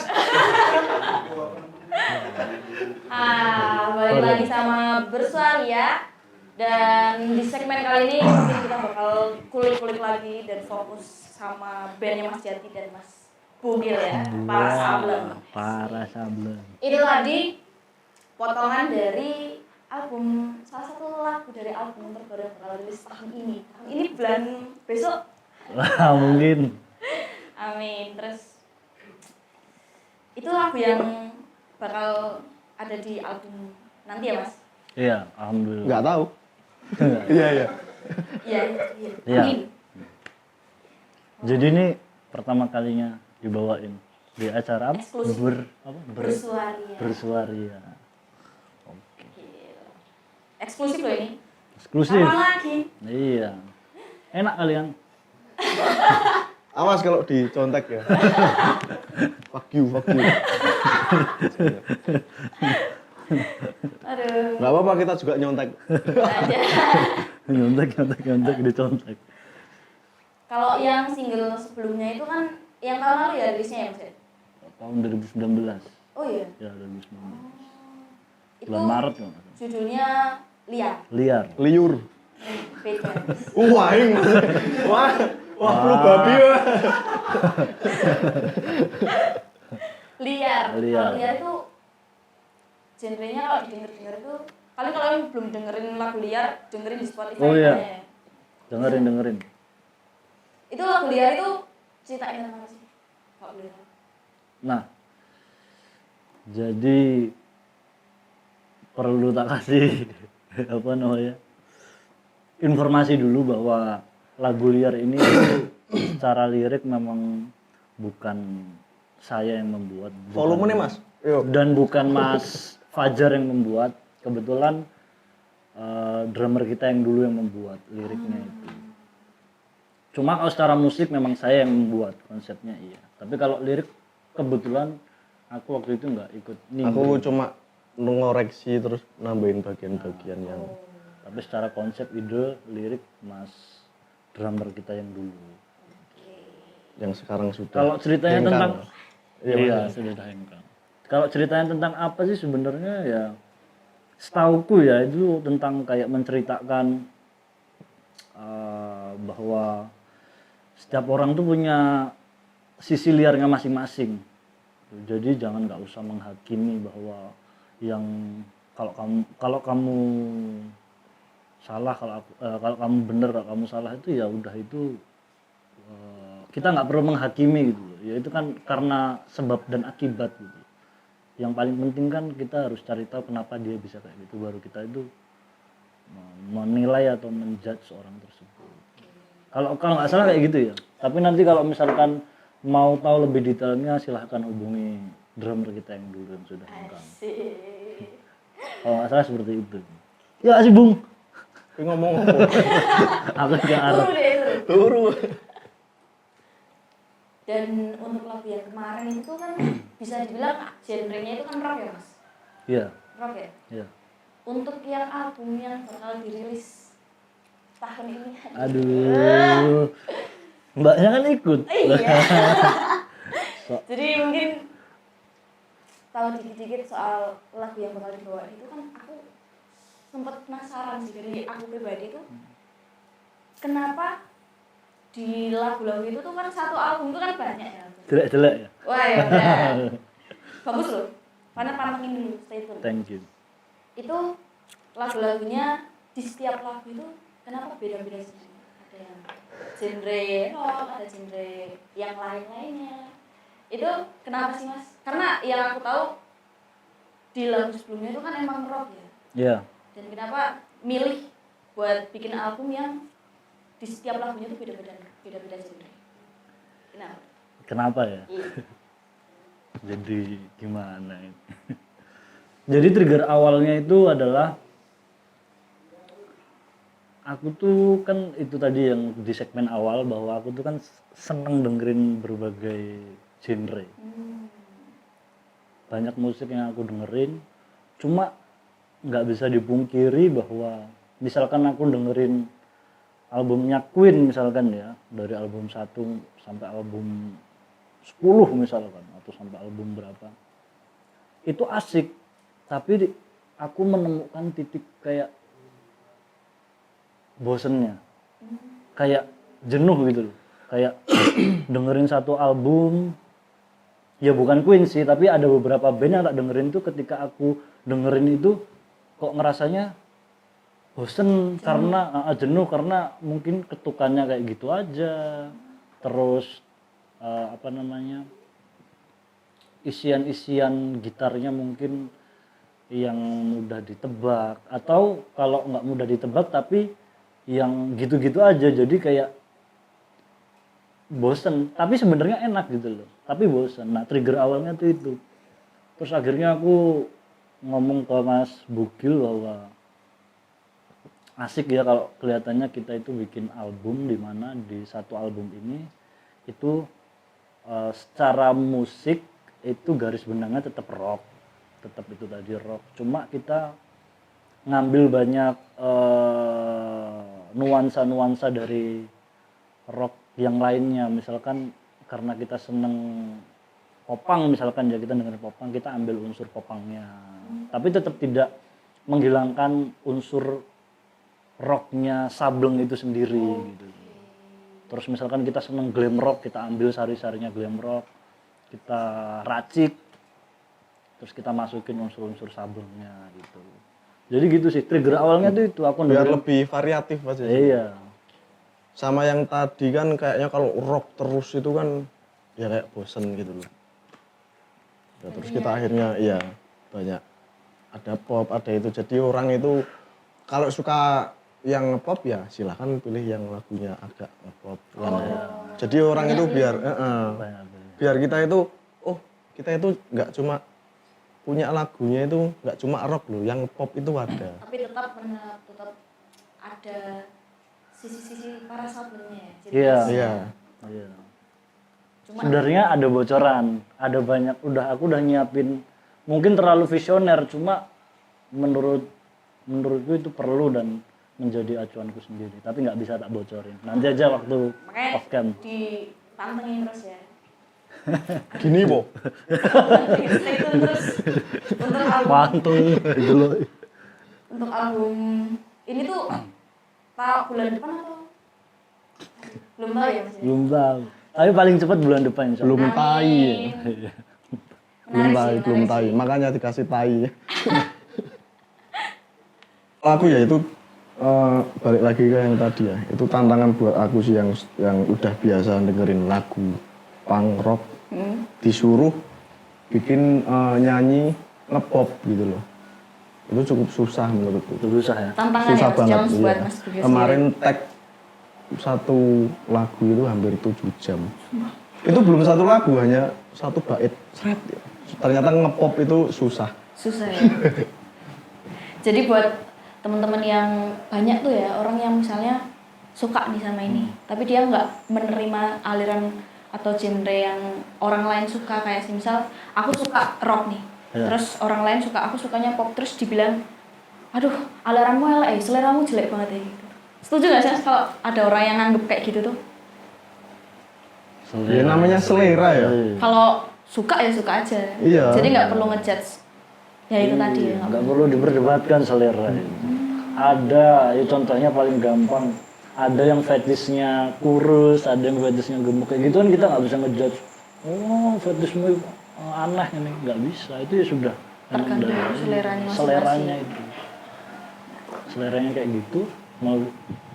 Balik lagi sama Bersuaria. Dan di segmen kali ini mungkin kita bakal kulik-kulik lagi dan fokus sama bandnya Mas Jati dan Mas Bugil ya, Para Sableng. Para Sableng. Itu tadi potongan dari album, salah satu lagu dari album terbaru yang bakal rilis tahun ini. Tahun ini bulan besok. Wah, mungkin. Amin. Terus itu lagu yang bakal ada di album nanti ya Mas? Iya, alhamdulillah. Nggak tahu. Iya iya. Iya. Iya. Amin. Jadi ini pertama kalinya dibawain di acara apa? Eksklusif. Bersuaria. Bersuaria. Oke. Eksklusif loh ini. Eksklusif. Kapan lagi? Iya. Enak kalian. Awas kalau dicontek ya. Fuck you. Aduh. Nggak apa-apa, kita juga nyontek. Aja. nyontek dicontek. Kalau yang single sebelumnya itu kan yang tahun lalu ya rilisnya ya Mas? Ya? Tahun 2019. Oh iya. Ya, 2019. Itu Bulan Maret ya. judulnya Liar. Liar. Liur. Beda. Aing. Wah, flu babi ya. Liar. Liar. Kalau Liar itu genrenya kalau didengar itu kalian kalau yang belum dengerin lagu Liar, dengerin di Spotify. Oh iya. Ya. Dengerin. Itu lagu Liar itu ceritain tentang apa sih? Kalau boleh tahu. Nah, jadi perlu tak kasih apa namanya informasi dulu bahwa lagu Liar ini itu secara lirik memang bukan saya yang membuat, Volumenya Mas. Yo. dan bukan Mas Fajar yang membuat, kebetulan drummer kita yang dulu yang membuat liriknya itu. Cuma kalau secara musik memang saya yang membuat konsepnya iya. Tapi kalau lirik kebetulan aku waktu itu nggak ikut Aku cuma ngoreksi terus nambahin bagian-bagian yang tapi secara konsep ide lirik mas drummer kita yang dulu. sekarang sudah. Kalau ceritanya hengkang. tentang Iya, sudah hengkang. Kalau ceritanya tentang apa sih sebenarnya ya setauku ya itu tentang kayak menceritakan bahwa setiap orang tuh punya sisi liarnya masing-masing. Jadi jangan nggak usah menghakimi bahwa yang kalau kamu salah kalau kamu benar kalau kamu salah itu ya udah itu kita nggak perlu menghakimi gitu loh. Ya itu kan karena sebab dan akibat gitu. Yang paling penting kan kita harus cari tahu kenapa dia bisa kayak gitu baru kita itu menilai atau menjudge orang tersebut. Kalau nggak salah kayak gitu ya. Tapi nanti kalau misalkan mau tahu lebih detailnya silahkan hubungi drummer kita yang dulu yang sudah hengkang. Kalau nggak salah seperti itu. Ya sih Bung. Tapi ngomong apa? Aku juga arah. Turu. Dan untuk lagu yang kemarin itu kan bisa dibilang genrenya itu kan rock ya mas? Iya. Rock ya? Iya. Untuk yang album yang bakal dirilis tahun ini. Aduh. Mbaknya kan ikut. Iya. Jadi mungkin tahu dikit-dikit soal lagu yang bakal dibawa itu kan aku sempat penasaran sih dari aku pribadi itu kenapa di lagu-lagu itu tuh kan satu album itu kan banyak ya. Jelek-jelek ya. Wah ya udah. Bagus loh. Karena pantengin dulu, stay tune. Thank you. Itu lagu-lagunya di setiap lagu itu kenapa beda-beda sih? Ada yang genre rock, ada genre yang lain-lainnya. Itu kenapa sih mas? Karena yang aku tahu di lagu sebelumnya itu kan emang rock ya. Iya. Dan kenapa milih buat bikin album yang di setiap lagunya itu beda-beda genre? Kenapa? Kenapa ya? Iya. Jadi gimana ini? Jadi trigger awalnya itu adalah aku tuh kan itu tadi yang di segmen awal bahwa aku tuh kan seneng dengerin berbagai genre. Banyak musik yang aku dengerin, cuma nggak bisa dipungkiri bahwa misalkan aku dengerin albumnya Queen misalkan ya, dari album 1 sampai album 10 misalkan, atau sampai album berapa, itu asik, tapi aku menemukan titik kayak bosennya, kayak jenuh gitu loh, kayak dengerin satu album, ya bukan Queen sih, tapi ada beberapa band yang tak dengerin tuh ketika aku dengerin itu kok ngerasanya bosen karena jenuh karena mungkin ketukannya kayak gitu aja, terus isian-isian gitarnya mungkin yang mudah ditebak, atau kalau nggak mudah ditebak tapi yang gitu-gitu aja, jadi kayak bosen, tapi sebenarnya enak gitu loh, tapi bosen. Nah trigger awalnya tuh itu, terus akhirnya aku ngomong ke Mas Bugil bahwa asik ya kalau kelihatannya kita itu bikin album di mana di satu album ini itu secara musik itu garis benangnya tetap rock, tetap itu tadi rock, cuma kita ngambil banyak nuansa-nuansa dari rock yang lainnya, misalkan karena kita seneng popang misalkan ya, kita dengerin popang, kita ambil unsur popangnya, tapi tetap tidak menghilangkan unsur rocknya Sableng itu sendiri gitu. Terus misalkan kita seneng glam rock, kita ambil sari-sarinya glam rock, kita racik, terus kita masukin unsur-unsur Sablengnya gitu. Jadi gitu sih, trigger awalnya tuh itu aku biar dengerin. lebih variatif aja. Iya. Sama yang tadi kan kayaknya kalau rock terus itu kan ya kayak bosen gitu loh. Ya, terus kita akhirnya iya banyak ada pop, ada itu. Jadi orang itu kalau suka yang pop ya silahkan pilih yang lagunya agak pop. Jadi orang itu biar Banyak. biar kita itu kita itu nggak cuma punya lagunya itu nggak cuma rock loh, yang pop itu ada. Tapi tetap ada sisi-sisi para sahabatnya ya. Iya. Iya. Iya. Cuma Sebenarnya ada bocoran, ada banyak. Aku udah nyiapin. Mungkin terlalu visioner, cuma menurutku itu perlu dan menjadi acuanku sendiri. Tapi nggak bisa tak bocorin. Nanti aja waktu makanya off cam. dipantengin terus ya. Gini po. Stay tune terus untuk album Mantul gitu loh. untuk album ini tuh tahu bulan depan atau belum tahu ya Mas? Belum tahu. Tapi paling cepat bulan depan insya Allah. Belum tai. Belum Menarik tai, sih, belum menarik tai. sih. Makanya dikasih tai. Aku ya itu balik lagi ke yang tadi ya. Itu tantangan buat aku sih yang udah biasa dengerin lagu punk rock. Disuruh bikin nyanyi ngepop gitu loh. Itu cukup susah menurutku. Itu susah ya. Tantangan Susah ya Mas, banget. challenge buat Iya. Mas Bugis Kemarin tag satu lagu itu hampir 7 jam. Itu belum satu lagu, hanya satu bait. Seret. Ternyata ngepop itu susah. susah ya. Jadi buat teman-teman yang banyak tuh ya orang yang misalnya suka nih sama ini, tapi dia nggak menerima aliran atau genre yang orang lain suka, kayak misal aku suka rock nih, Ya. terus orang lain suka, aku sukanya pop, terus dibilang, aduh aliranmu elek, seleramu jelek banget ya gitu. Setuju nggak sih Mas, kalau ada orang yang nganggep kayak gitu tuh? Ya namanya selera ya. Kalau suka ya suka aja. Iya. Jadi nggak perlu ngejudge. Ya itu tadi ya. Nggak perlu diperdebatkan selera. Ada, ya contohnya paling gampang. Ada yang fetishnya kurus, ada yang fetishnya gemuk kayak gitu kan kita nggak bisa ngejudge. Oh fetishmu aneh ini, nggak bisa. Itu ya sudah. Emang Tergantung dari seleranya masing-masing. Seleranya itu. Seleranya kayak gitu,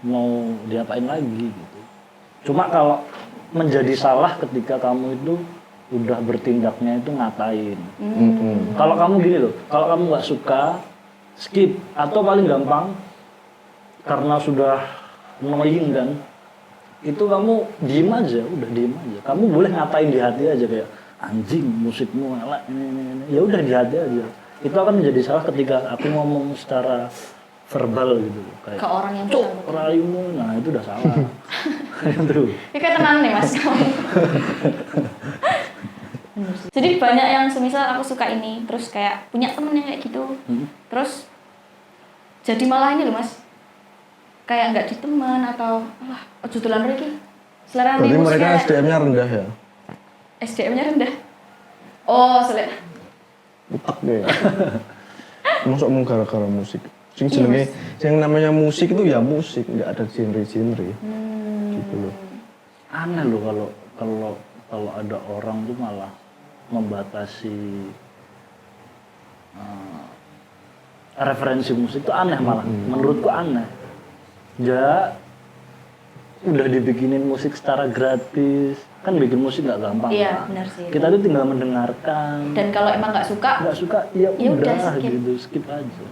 mau diapain lagi gitu. Cuma kalau menjadi salah ketika kamu itu udah bertindaknya itu ngatain. Kalau kamu gini loh, kalau kamu nggak suka skip, atau paling gampang karena sudah annoying kan, itu kamu diem aja, udah diem aja. Kamu boleh ngatain di hati aja kayak anjing musikmu elek ini. Ya udah di hati aja. Itu akan menjadi salah ketika aku ngomong secara verbal gitu kayak Ke orang yang cuk bersangkutan. rayumu, nah itu udah salah. Itu. Ini kayak tenan nih Mas. Bener sih. Jadi banyak yang semisal aku suka ini, terus kayak punya temen yang kayak gitu, terus jadi malah ini loh Mas, kayak nggak diteman atau wah ojo dolan iki. Selera Berarti nih mereka musiknya SDM-nya rendah ya. SDM-nya rendah. Oh selera. Utak deh. Masuk mau gara-gara musik. Sing Iya, jenenge yang namanya musik itu ya musik, nggak ada genre-genre. Gitu loh. Aneh loh kalau ada orang tuh malah membatasi referensi musik itu aneh malah. Menurutku aneh. Ya udah dibikinin musik secara gratis, kan bikin musik nggak gampang. Iya, Pak. benar sih. Kita tuh tinggal mendengarkan. Dan kalau emang nggak suka, Nggak suka ya Ya udah, udah skip. gitu, skip aja.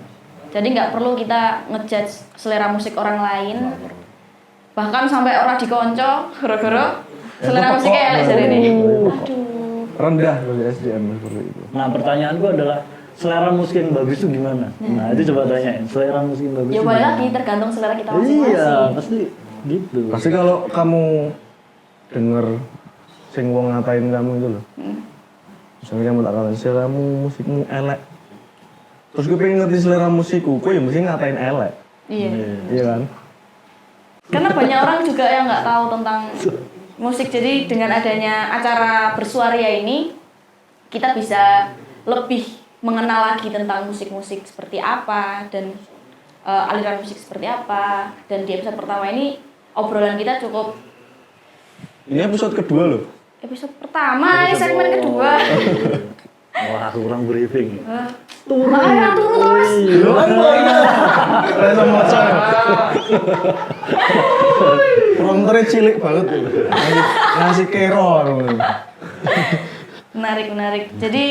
jadi nggak perlu kita ngejudge selera musik orang lain. Bahkan sampai orang dikonco gara-gara selera musiknya elek jadi ini. Aduh. Rendah dari SDM seperti itu. Nah pertanyaanku adalah selera musik yang bagus itu gimana? Nah itu coba tanyain, selera musik yang bagus Ya itu balik gimana? lagi tergantung selera kita Iya, masing-masing. pasti gitu. Pasti kalau kamu denger sing wong ngatain kamu itu loh. Misalnya kamu tak katain seleramu musikmu elek. Terus gue pengen ngerti selera musikku, gue ya mesti ngatain elek. Iya. Iya kan? Karena banyak orang juga yang nggak tahu tentang musik. Jadi dengan adanya acara bersuaria ini, kita bisa lebih mengenal lagi tentang musik-musik seperti apa dan aliran musik seperti apa. Dan di episode pertama ini obrolan kita cukup Ini episode kedua loh. episode pertama, ini segmen kedua. Wah kurang briefing. Turun Mas. Rasa maca. Prompternya cilik banget. Ngasih kero. Menarik. Jadi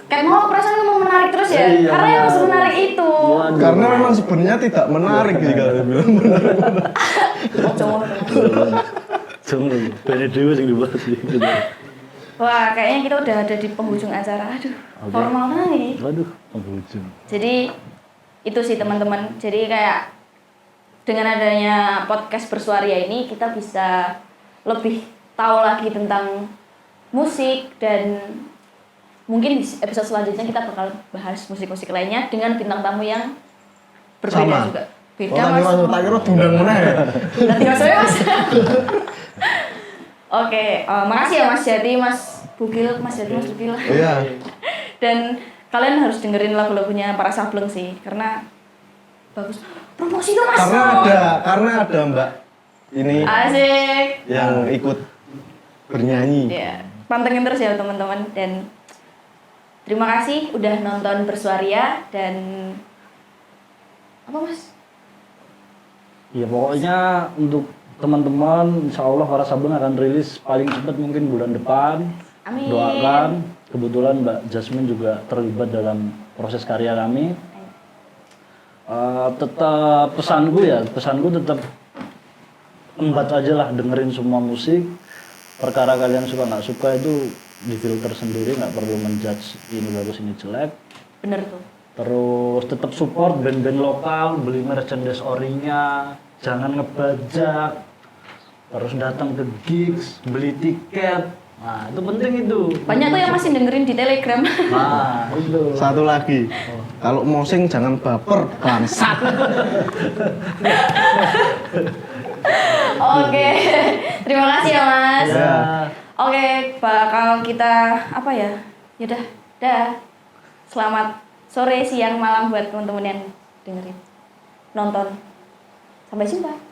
kayak mau perasaan mau menarik terus ya? Iya, Karena yang semenarik itu. Karena memang sebenarnya tidak menarik jika saya bilang benar. Oh, cowok. Cuma banyak dewa yang dibahas gitu. Wah, kayaknya kita udah ada di penghujung acara. Aduh, Oke. formal banget nih. Waduh, penghujung. Jadi itu sih teman-teman. Jadi kayak dengan adanya podcast Bersuaria ini kita bisa lebih tahu lagi tentang musik dan mungkin di episode selanjutnya kita bakal bahas musik-musik lainnya dengan bintang tamu yang berbeda Sama. juga. Beda Oh, mas. tak kira diundang mana ya? Nanti mas mas. Oke, makasih ya Mas Jati, Mas Bugil, Mas Jati, Mas Bugil. Iya. Dan kalian harus dengerin lagu-lagunya para Sableng sih, karena bagus. Promosi tuh Mas. Karena ada Mbak ini Asik. yang ikut bernyanyi. Ya, pantengin terus ya teman-teman dan terima kasih udah nonton Bersuaria dan apa Mas? Ya pokoknya untuk teman-teman, insya Allah para Sableng akan rilis paling cepat mungkin bulan depan. Amin. Doakan. Kebetulan Mbak Jasmine juga terlibat dalam proses karya kami. Tetap pesanku tetap embat aja lah, dengerin semua musik. Perkara kalian suka nggak suka itu difilter sendiri, nggak perlu menjudge ini bagus ini jelek. Bener tuh. Terus tetap support band-band lokal, beli merchandise orinya, jangan ngebajak. Harus datang ke gigs, beli tiket. Nah, itu penting itu. Banyak tuh yang masih dengerin di Telegram. Nah, itu. Satu lagi, kalau mosing jangan baper, bangsat. Oke. Terima kasih ya Mas. Ya. Oke, bakal kita apa ya? Yaudah, dah. Selamat sore, siang, malam buat teman-teman yang dengerin, nonton. Sampai jumpa.